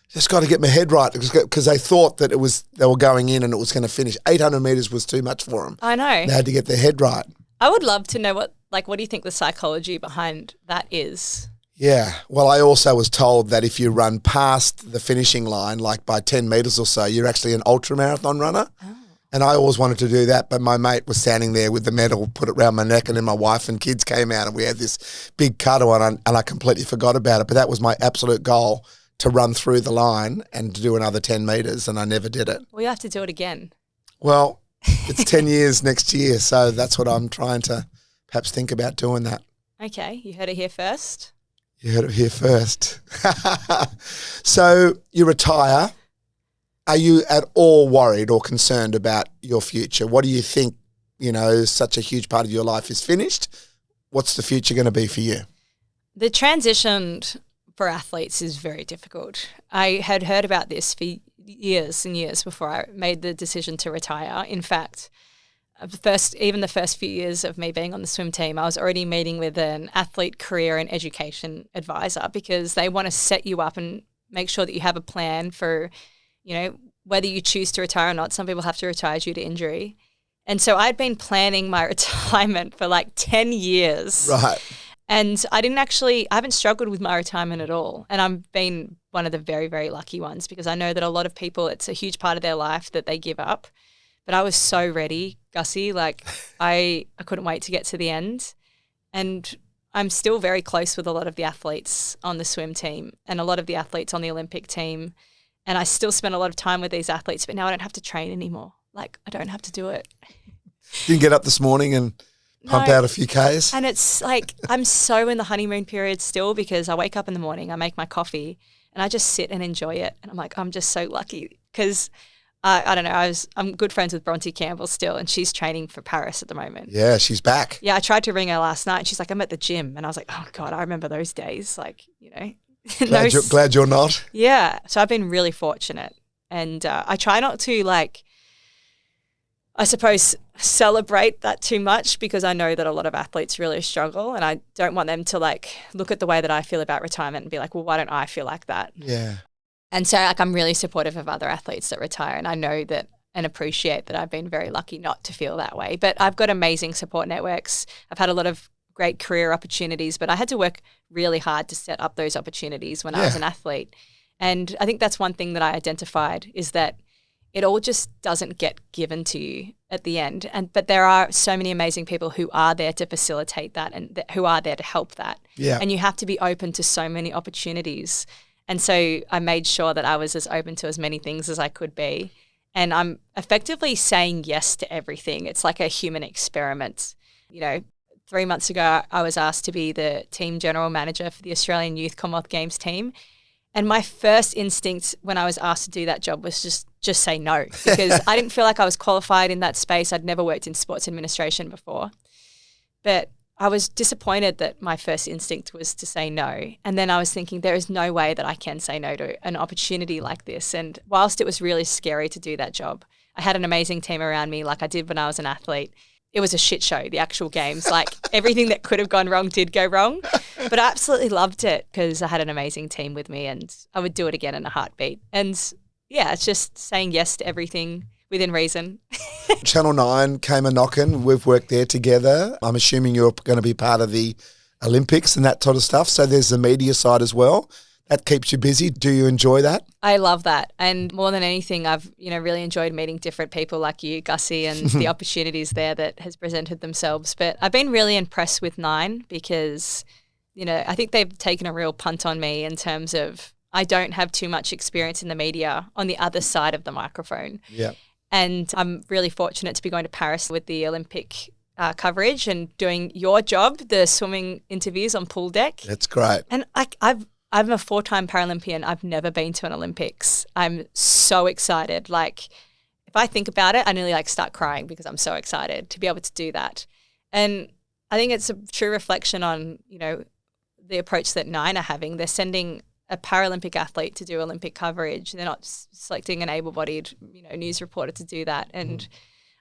just got to get my head right because they thought that they were going in and it was going to finish. 800 metres was too much for them. I know. They had to get their head right. I would love to know what do you think the psychology behind that is? Yeah. Well, I also was told that if you run past the finishing line, like by 10 metres or so, you're actually an ultra-marathon runner. Oh. And I always wanted to do that, but my mate was standing there with the medal, put it around my neck, and then my wife and kids came out and we had this big cuddle and I completely forgot about it. But that was my absolute goal, to run through the line and to do another 10 metres, and I never did it. Well, you have to do it again. Well, it's 10 years next year, so that's what I'm trying to perhaps think about doing that. Okay, you heard it here first. You heard it here first. So you retire. Are you at all worried or concerned about your future? What do you think, such a huge part of your life is finished? What's the future going to be for you? The transition for athletes is very difficult. I had heard about this for years and years before I made the decision to retire. In fact, even the first few years of me being on the swim team, I was already meeting with an athlete career and education advisor because they want to set you up and make sure that you have a plan for, whether you choose to retire or not. Some people have to retire due to injury. And so I'd been planning my retirement for like 10 years. Right. And I haven't struggled with my retirement at all. And I've been one of the very, very lucky ones because I know that a lot of people, it's a huge part of their life that they give up. But I was so ready, Gussie. Like I couldn't wait to get to the end. And I'm still very close with a lot of the athletes on the swim team and a lot of the athletes on the Olympic team. And I still spend a lot of time with these athletes, but now I don't have to train anymore. Like I don't have to do it. Didn't get up this morning and pump out a few Ks? And it's like I'm so in the honeymoon period still because I wake up in the morning, I make my coffee and I just sit and enjoy it. And I'm like, I'm just so lucky because I don't know, I'm good friends with Bronte Campbell still and she's training for Paris at the moment. Yeah, she's back. Yeah, I tried to ring her last night and she's like, I'm at the gym. And I was like, oh God, I remember those days. Like, Glad you're not. Yeah. So I've been really fortunate. And I try not to I suppose, celebrate that too much because I know that a lot of athletes really struggle and I don't want them to look at the way that I feel about retirement and be like, well, why don't I feel like that? Yeah. And so I'm really supportive of other athletes that retire and I know that and appreciate that I've been very lucky not to feel that way. But I've got amazing support networks. I've had a lot of great career opportunities, but I had to work really hard to set up those opportunities when I was an athlete. And I think that's one thing that I identified is that it all just doesn't get given to you at the end. But there are so many amazing people who are there to facilitate that and who are there to help that. Yeah. And you have to be open to so many opportunities. And so I made sure that I was as open to as many things as I could be. And I'm effectively saying yes to everything. It's like a human experiment. 3 months ago, I was asked to be the team general manager for the Australian Youth Commonwealth Games team. And my first instinct when I was asked to do that job was just just say no because I didn't feel like I was qualified in that space. I'd never worked in sports administration before. But I was disappointed that my first instinct was to say no. And then I was thinking there is no way that I can say no to an opportunity like this. And whilst it was really scary to do that job, I had an amazing team around me like I did when I was an athlete. It was a shit show, the actual games. Like everything that could have gone wrong did go wrong. But I absolutely loved it because I had an amazing team with me and I would do it again in a heartbeat. And yeah, it's just saying yes to everything within reason. Channel 9 came a knocking. We've worked there together. I'm assuming you're going to be part of the Olympics and that sort of stuff. So there's the media side as well. That keeps you busy. Do you enjoy that? I love that. And more than anything, I've, really enjoyed meeting different people like you, Gussie, and the opportunities there that has presented themselves. But I've been really impressed with Nine because, I think they've taken a real punt on me in terms of I don't have too much experience in the media on the other side of the microphone. Yeah. And I'm really fortunate to be going to Paris with the Olympic coverage and doing your job, the swimming interviews on pool deck. That's great. And I'm a 4-time Paralympian. I've never been to an Olympics. I'm so excited. Like, if I think about it, I nearly start crying because I'm so excited to be able to do that. And I think it's a true reflection on, the approach that Nine are having. They're sending a Paralympic athlete to do Olympic coverage. They're not selecting an able-bodied, news reporter to do that. And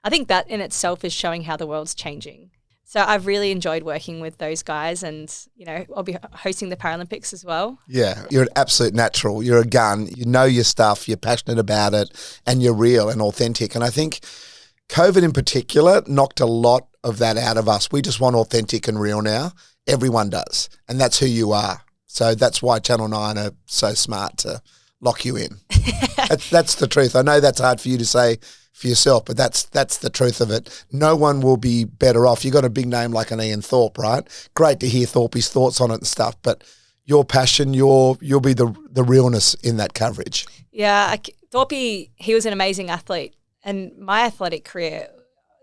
I think that in itself is showing how the world's changing. So I've really enjoyed working with those guys and, I'll be hosting the Paralympics as well. Yeah, you're an absolute natural. You're a gun. You know your stuff. You're passionate about it and you're real and authentic. And I think COVID in particular knocked a lot of that out of us. We just want authentic and real now. Everyone does. And that's who you are. So that's why Channel 9 are so smart to lock you in. That's the truth. I know that's hard for you to say for yourself, but that's the truth of it. No one will be better off. You got a big name like an Ian Thorpe, right? Great to hear Thorpe's thoughts on it and stuff, but your passion, you'll be the realness in that coverage. Yeah, Thorpe, he was an amazing athlete, and my athletic career,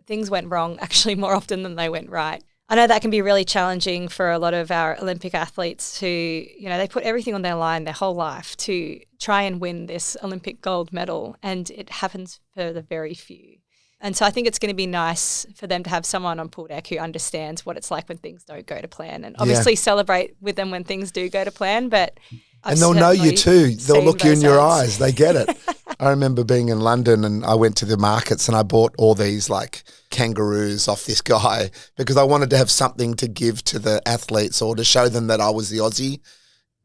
things went wrong actually more often than they went right. I know that can be really challenging for a lot of our Olympic athletes who, they put everything on their line their whole life to try and win this Olympic gold medal, and it happens for the very few. And so I think it's going to be nice for them to have someone on pool deck who understands what it's like when things don't go to plan, and obviously celebrate with them when things do go to plan. But and they'll know you too. They'll look you in your eyes. They get it. I remember being in London and I went to the markets and I bought all these kangaroos off this guy because I wanted to have something to give to the athletes or to show them that I was the Aussie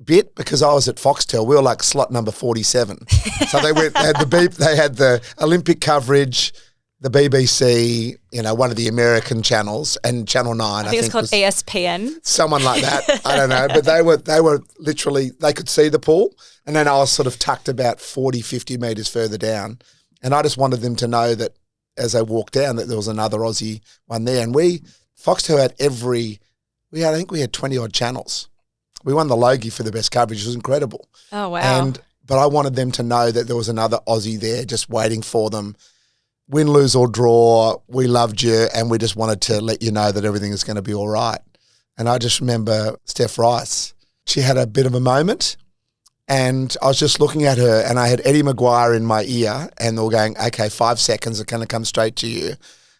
bit because I was at Foxtel. We were slot number 47. So they had the Olympic coverage, the BBC, one of the American channels, and Channel 9. I think it's called ESPN. Someone like that. I don't know. But they were literally, they could see the pool. And then I was sort of tucked about 40, 50 metres further down. And I just wanted them to know that as they walked down that there was another Aussie one there. And Foxtel had I think we had 20 odd channels. We won the Logie for the best coverage. It was incredible. Oh, wow. But I wanted them to know that there was another Aussie there just waiting for them. Win, lose or draw, we loved you and we just wanted to let you know that everything is going to be all right. And I just remember Steph Rice. She had a bit of a moment and I was just looking at her and I had Eddie Maguire in my ear and they were going, okay, 5 seconds are going to come straight to you.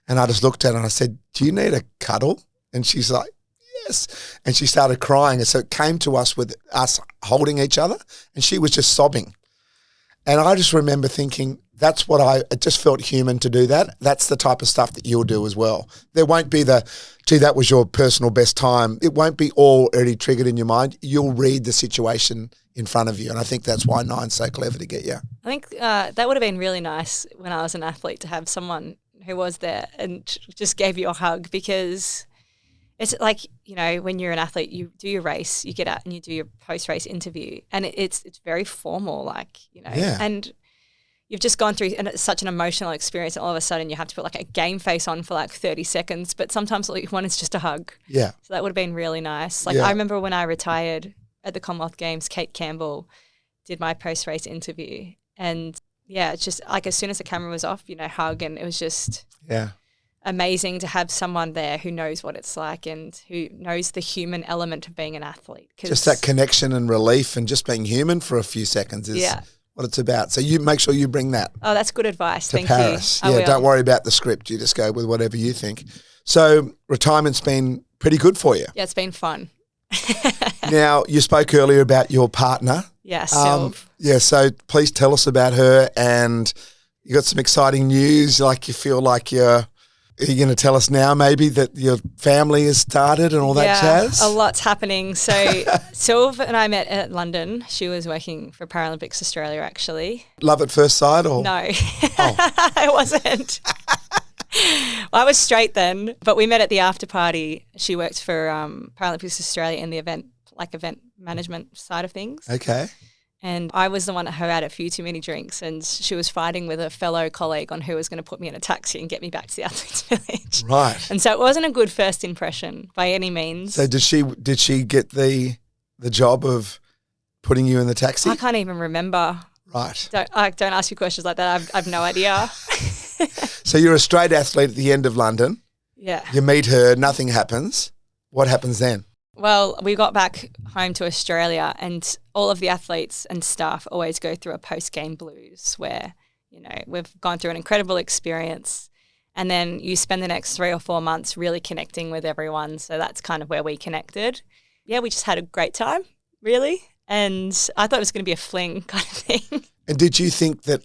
And I just looked at her and I said, do you need a cuddle? And she's like, yes. And she started crying. And so it came to us with us holding each other and she was just sobbing. And I just remember thinking, it just felt human to do that. That's the type of stuff that you'll do as well. There won't be that was your personal best time. It won't be all already triggered in your mind. You'll read the situation in front of you. And I think that's why Nine's so clever to get you. I think that would have been really nice when I was an athlete to have someone who was there and just gave you a hug because it's like, when you're an athlete, you do your race, you get out and you do your post-race interview and it's very formal, Yeah. And you've just gone through and it's such an emotional experience and all of a sudden you have to put a game face on for 30 seconds, but sometimes all you want is just a hug. Yeah. So that would have been really nice. Yeah. I remember when I retired at the Commonwealth Games, Kate Campbell did my post-race interview and it's just as soon as the camera was off, hug, and it was just amazing to have someone there who knows what it's like and who knows the human element of being an athlete. Just that connection and relief and just being human for a few seconds is what it's about. So you make sure you bring that Oh, that's good advice. to Thank Paris. you. I Yeah, will. don't worry about the script. You just go with whatever you think. So retirement's been pretty good for you. Yeah, it's been fun. Now, you spoke earlier about your partner. Yeah, Sylv. Yeah, so please tell us about her, and you got some exciting news. Like you feel like are you going to tell us now maybe that your family has started and all that jazz? A lot's happening. So Sylv and I met at London. She was working for Paralympics Australia, actually. Love at first sight, or No, I wasn't. Well, I was straight then, but we met at the after party. She worked for Paralympics Australia in the event management side of things. Okay. And I was the one who had a few too many drinks, and she was fighting with a fellow colleague on who was going to put me in a taxi and get me back to the Athletes Village. Right. And so it wasn't a good first impression by any means. So did she get the job of putting you in the taxi? I can't even remember. Right. Don't ask me questions like that. I've no idea. So you're a straight athlete at the end of London. Yeah. You meet her, nothing happens. What happens then? Well, we got back home to Australia, and all of the athletes and staff always go through a post-game blues where, we've gone through an incredible experience, and then you spend the next 3 or 4 months really connecting with everyone. So that's kind of where we connected. Yeah, we just had a great time, really. And I thought it was going to be a fling kind of thing. And did you think that,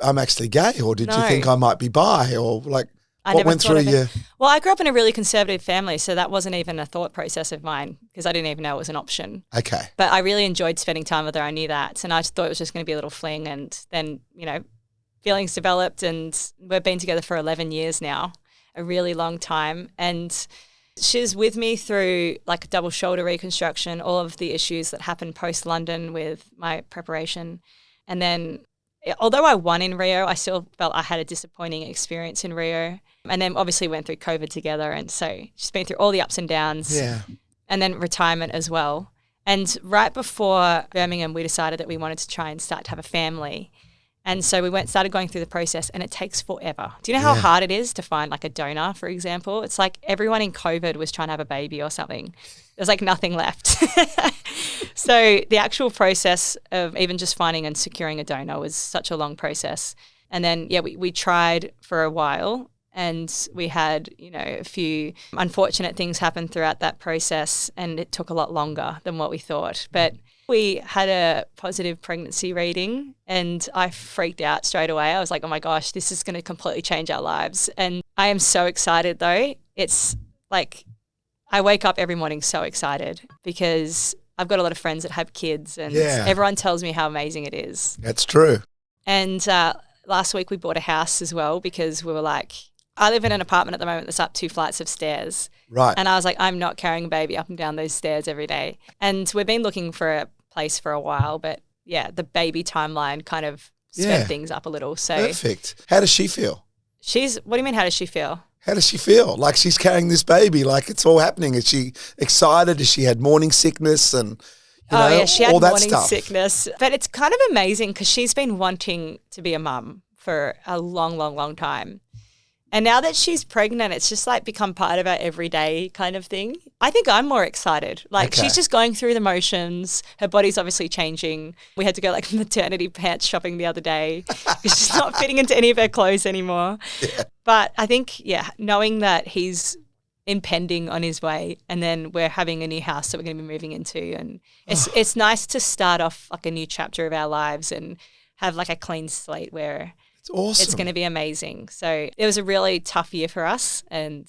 I'm actually gay, or did you No. think I might be bi, or like I what never went thought through of it. you? Well, I grew up in a really conservative family, so that wasn't even a thought process of mine because I didn't even know it was an option. Okay. But I really enjoyed spending time with her. I knew that. And I just thought it was just going to be a little fling. And then, feelings developed, and we've been together for 11 years now, a really long time. And she's with me through like double shoulder reconstruction, all of the issues that happened post-London with my preparation. And then although I won in Rio, I still felt I had a disappointing experience in Rio. And then obviously went through COVID together. And so she's been through all the ups and downs. Yeah. And then retirement as well. And right before Birmingham, we decided that we wanted to try and start to have a family. And so we started going through the process, and it takes forever. Do you know how hard it is to find like a donor, for example? It's like everyone in COVID was trying to have a baby or something. There's like nothing left. So the actual process of even just finding and securing a donor was such a long process. And then, we tried for a while, and we had, a few unfortunate things happen throughout that process, and it took a lot longer than what we thought. But we had a positive pregnancy reading, and I freaked out straight away. I was like, oh my gosh, this is going to completely change our lives. And I am so excited though. It's like I wake up every morning so excited because I've got a lot of friends that have kids, and everyone tells me how amazing it is. That's true. And last week we bought a house as well because we were like, I live in an apartment at the moment that's up 2 flights of stairs. Right. And I was like, I'm not carrying a baby up and down those stairs every day. And we've been looking for a place for a while, but the baby timeline kind of sped things up a little. So Perfect. How does she feel? what do you mean, how does she feel? How does she feel? Like she's carrying this baby, like it's all happening. Is she excited? Has she had morning sickness and She had all that morning stuff? sickness. But it's kind of amazing because she's been wanting to be a mum for a long, long, long time. And now that she's pregnant, it's just like become part of our everyday kind of thing. I think I'm more excited. Like she's just going through the motions. Her body's obviously changing. We had to go like maternity pants shopping the other day because she's not fitting into any of her clothes anymore. Yeah. But I think, knowing that he's impending on his way, and then we're having a new house that we're going to be moving into, and it's nice to start off like a new chapter of our lives and have like a clean slate where Awesome. it's going to be amazing. So it was a really tough year for us, and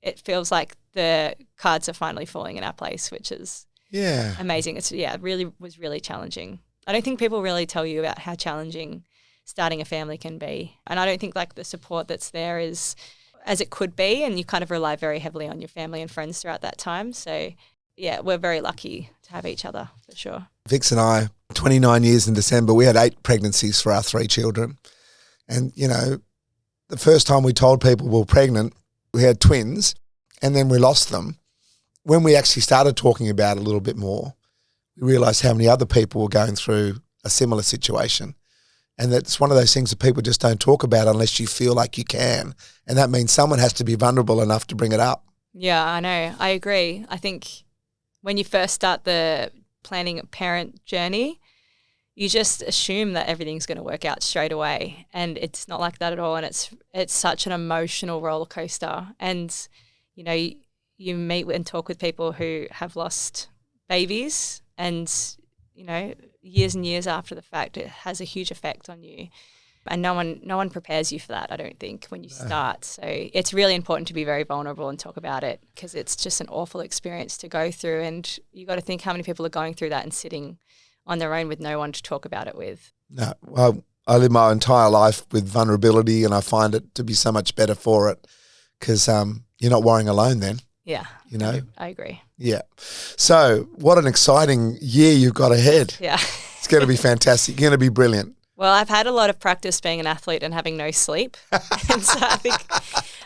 it feels like the cards are finally falling in our place, which is amazing. It's was really challenging. I don't think people really tell you about how challenging starting a family can be, and I don't think like the support that's there is as it could be, and you kind of rely very heavily on your family and friends throughout that time. So we're very lucky to have each other for sure. Vix and I, 29 years in December, we had 8 pregnancies for our 3 children. And, the first time we told people we were pregnant, we had twins, and then we lost them. When we actually started talking about it a little bit more, we realised how many other people were going through a similar situation. And that's one of those things that people just don't talk about unless you feel like you can. And that means someone has to be vulnerable enough to bring it up. Yeah, I know. I agree. I think when you first start the planning a parent journey, you just assume that everything's going to work out straight away, and it's not like that at all. And it's such an emotional roller coaster. And you know, you meet and talk with people who have lost babies, and you know, years and years after the fact, it has a huge effect on you. And no one prepares you for that, I don't think, when you start. So it's really important to be very vulnerable and talk about it, because it's just an awful experience to go through. And you got to think how many people are going through that and sitting on their own with no one to talk about it with. No, well, I live my entire life with vulnerability, and I find it to be so much better for it, because you're not worrying alone then. Yeah. You know? I agree. Yeah. So what an exciting year you've got ahead. Yeah. It's going to be fantastic. You're going to be brilliant. Well, I've had a lot of practice being an athlete and having no sleep. And so I think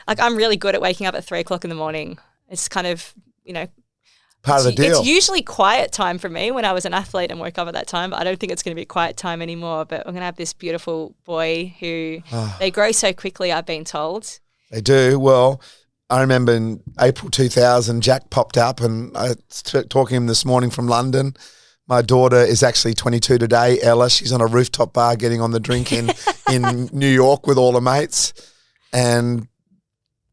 I'm really good at waking up at 3 o'clock in the morning. It's kind of, you know, part of the deal. It's usually quiet time for me when I was an athlete and woke up at that time. But I don't think it's going to be quiet time anymore. But I'm going to have this beautiful boy who they grow so quickly, I've been told. They do. Well, I remember in April 2000, Jack popped up, and I was talking to him this morning from London. My daughter is actually 22 today, Ella. She's on a rooftop bar getting on the drink in New York with all her mates. And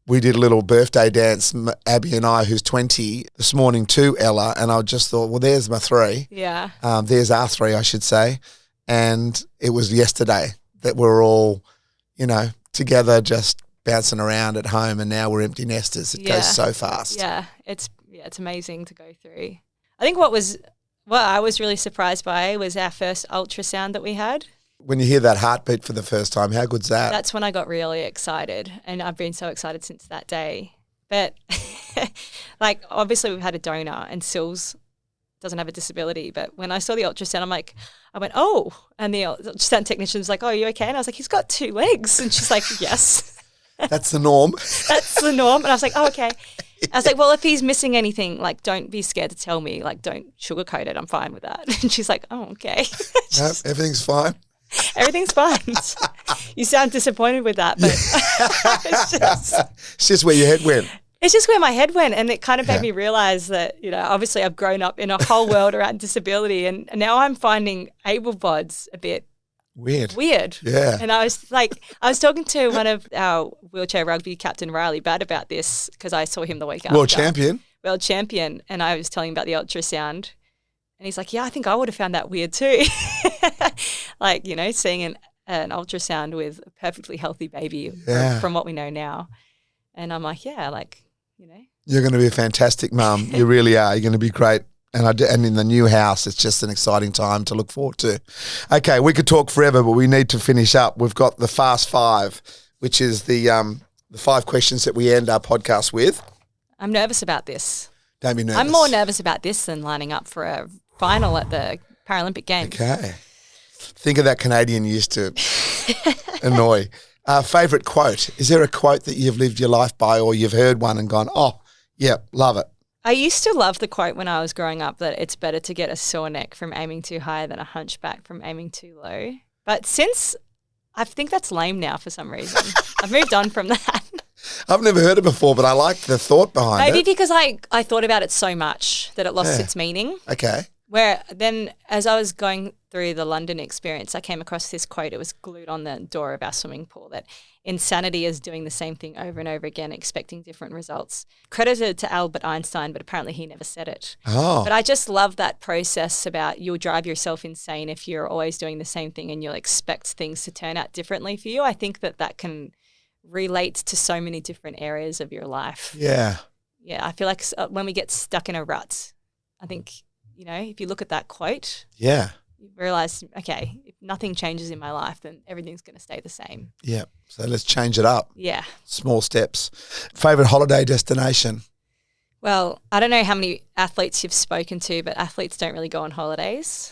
we did a little birthday dance, Abby and I, who's 20, this morning to Ella. And I just thought, well, there's my 3. Yeah. There's our 3, I should say. And it was yesterday that we're all, you know, together just bouncing around at home, and now we're empty nesters. It goes so fast. Yeah, it's amazing to go through. I think what I was really surprised by was our first ultrasound that we had. When you hear that heartbeat for the first time, how good's that? That's when I got really excited, and I've been so excited since that day. But like, obviously we've had a donor, and Sills doesn't have a disability. But when I saw the ultrasound, I went, oh, and the ultrasound technician's like, oh, are you okay? And I was like, he's got 2 legs. And she's like, yes. That's the norm. That's the norm. And I was like, oh, okay. I was like, well, if he's missing anything, like, don't be scared to tell me. Like, don't sugarcoat it. I'm fine with that. And she's like, oh, okay. No, everything's fine. Everything's fine. You sound disappointed with that, but it's just where your head went. It's just where my head went, and it kind of made me realize that, you know, obviously I've grown up in a whole world around disability, and now I'm finding able bods a bit weird. Yeah. And I was talking to one of our wheelchair rugby captain, Riley Batt, about this, because I saw him the week after. World champion. And I was telling him about the ultrasound. And he's like, yeah, I think I would have found that weird too. Like, you know, seeing an ultrasound with a perfectly healthy baby from what we know now. And I'm like, yeah, like, you know. You're going to be a fantastic mum. You really are. You're going to be great. And in the new house, it's just an exciting time to look forward to. Okay, we could talk forever, but we need to finish up. We've got the Fast 5, which is the 5 questions that we end our podcast with. I'm nervous about this. Don't be nervous. I'm more nervous about this than lining up for a final at the Paralympic Games. Okay. Think of that Canadian you used to annoy. Favourite quote? Is there a quote that you've lived your life by, or you've heard one and gone, oh, yeah, love it? I used to love the quote when I was growing up that it's better to get a sore neck from aiming too high than a hunchback from aiming too low. But since I think that's lame now for some reason. I've moved on from that. I've never heard it before, but I like the thought behind it. Maybe because I thought about it so much that it lost its meaning. Okay. Where then as I was going through the London experience, I came across this quote. It was glued on the door of our swimming pool, that insanity is doing the same thing over and over again, expecting different results. Credited to Albert Einstein, but apparently he never said it. Oh. But I just love that process about you'll drive yourself insane if you're always doing the same thing and you'll expect things to turn out differently for you. I think that can relate to so many different areas of your life. Yeah. Yeah, I feel like when we get stuck in a rut, I think, you know, if you look at that quote, you realize, okay, if nothing changes in my life, then everything's going to stay the same. Yeah. So let's change it up. Yeah. Small steps. Favorite holiday destination? Well, I don't know how many athletes you've spoken to, but athletes don't really go on holidays.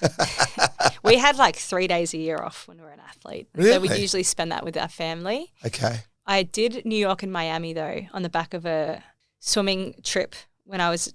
We had like 3 days a year off when we were an athlete. Really? So we usually spend that with our family. Okay. I did New York and Miami, though, on the back of a swimming trip when I was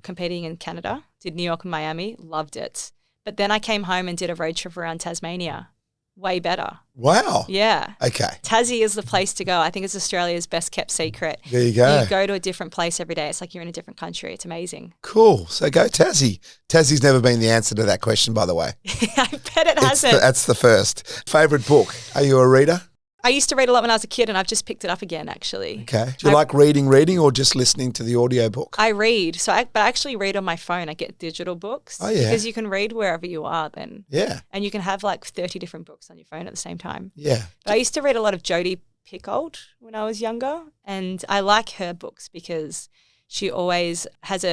competing in Canada. Did New York and Miami, loved it. But then I came home and did a road trip around Tasmania. way better. Wow. Yeah. Okay. Tassie is the place to go. I think it's Australia's best kept secret. There you go. You go to a different place every day. It's like you're in a different country. It's amazing. Cool. So go Tassie. Tassie's never been the answer to that question, by the way. I bet it hasn't. That's the first. Favourite book? Are you a reader? I used to read a lot when I was a kid, and I've just picked it up again, actually. Okay. Do you like reading, or just listening to the audiobook? I read. But I actually read on my phone. I get digital books. Oh, yeah. Because you can read wherever you are then. Yeah. And you can have like 30 different books on your phone at the same time. Yeah. But I used to read a lot of Jodi Picoult when I was younger, and I like her books because she always has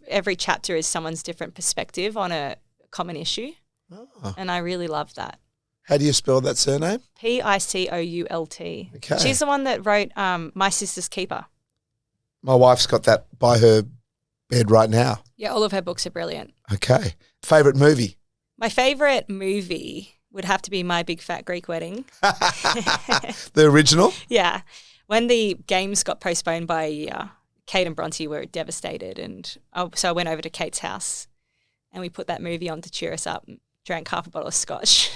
every chapter is someone's different perspective on a common issue. Oh. And I really love that. How do you spell that surname? Picoult. Okay. She's the one that wrote My Sister's Keeper. My wife's got that by her bed right now. Yeah, all of her books are brilliant. Okay. Favourite movie? My favourite movie would have to be My Big Fat Greek Wedding. The original? Yeah. When the games got postponed by a year, Kate and Bronte were devastated. And so I went over to Kate's house and we put that movie on to cheer us up and drank half a bottle of scotch.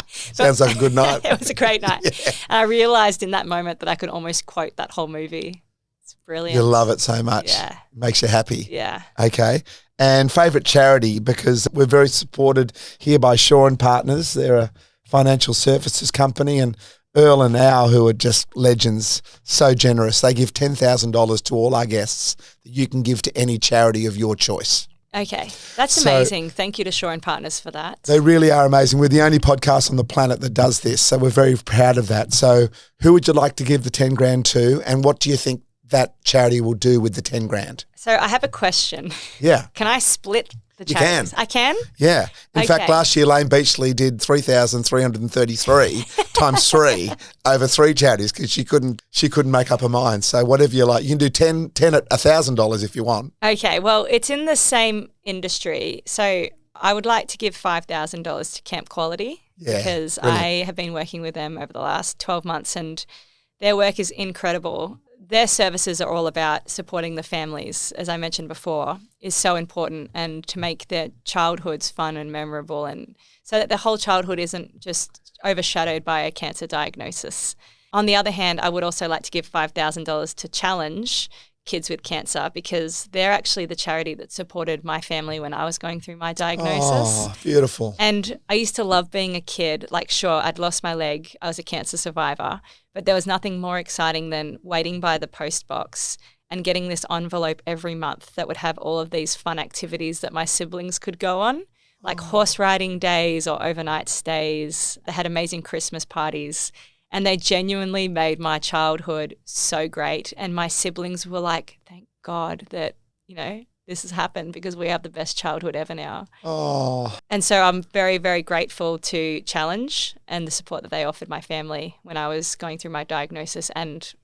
Sounds like a good night. It was a great night. Yeah. And I realised in that moment that I could almost quote that whole movie. It's brilliant. You love it so much. Yeah. Makes you happy. Yeah. Okay. And favourite charity, because we're very supported here by Shaw and Partners. They're a financial services company, and Earl and Al, who are just legends, so generous. They give $10,000 to all our guests that you can give to any charity of your choice. Okay. That's So- amazing. Thank you to Shaw and Partners for that. They really are amazing. We're the only podcast on the planet that does this, so we're very proud of that. So who would you like to give the 10 grand to, and what do you think that charity will do with the 10 grand? So I have a question. Yeah. Can I split the You charities? can. I can? Yeah. In fact, Okay. last year Lane Beachley did 3,333 times 3 over 3 charities because she couldn't make up her mind. So whatever you like, you can do 10 at $1,000 if you want. Okay. Well, it's in the same industry. So I would like to give $5,000 to Camp Quality Yeah, because brilliant. I have been working with them over the last 12 months and their work is incredible. Their services are all about supporting the families, as I mentioned before, is so important, and to make their childhoods fun and memorable, and so that their whole childhood isn't just overshadowed by a cancer diagnosis. On the other hand, I would also like to give $5,000 to Challenge Kids with Cancer because they're actually the charity that supported my family when I was going through my diagnosis. Oh, beautiful. And I used to love being a kid. Like, sure, I'd lost my leg. I was a cancer survivor. But there was nothing more exciting than waiting by the post box and getting this envelope every month that would have all of these fun activities that my siblings could go on, like horse riding days or overnight stays. They had amazing Christmas parties. And they genuinely made my childhood so great. And my siblings were like, thank God that, this has happened because we have the best childhood ever now. Oh, And so I'm very, very grateful to Challenge and the support that they offered my family when I was going through my diagnosis and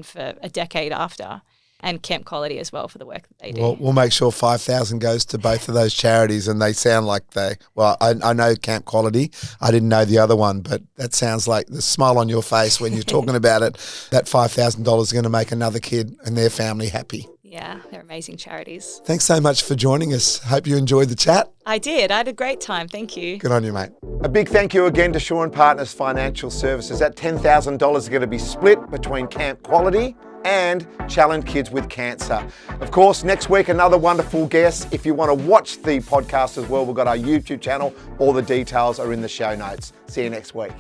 for a decade after. And Camp Quality as well for the work that they do. well, we'll make sure 5,000 goes to both of those charities, and they sound like I know Camp Quality. I didn't know the other one, but that sounds like the smile on your face when you're talking about it, that $5,000 is going to make another kid and their family happy. Yeah, they're amazing charities. Thanks so much for joining us. Hope you enjoyed the chat. I did. I had a great time. Thank you. Good on you, mate. A big thank you again to Shaw and Partners Financial Services. That $10,000 is going to be split between Camp Quality and Challenge Kids with Cancer. Of course, next week, another wonderful guest. If you want to watch the podcast as well, we've got our YouTube channel. All the details are in the show notes. See you next week.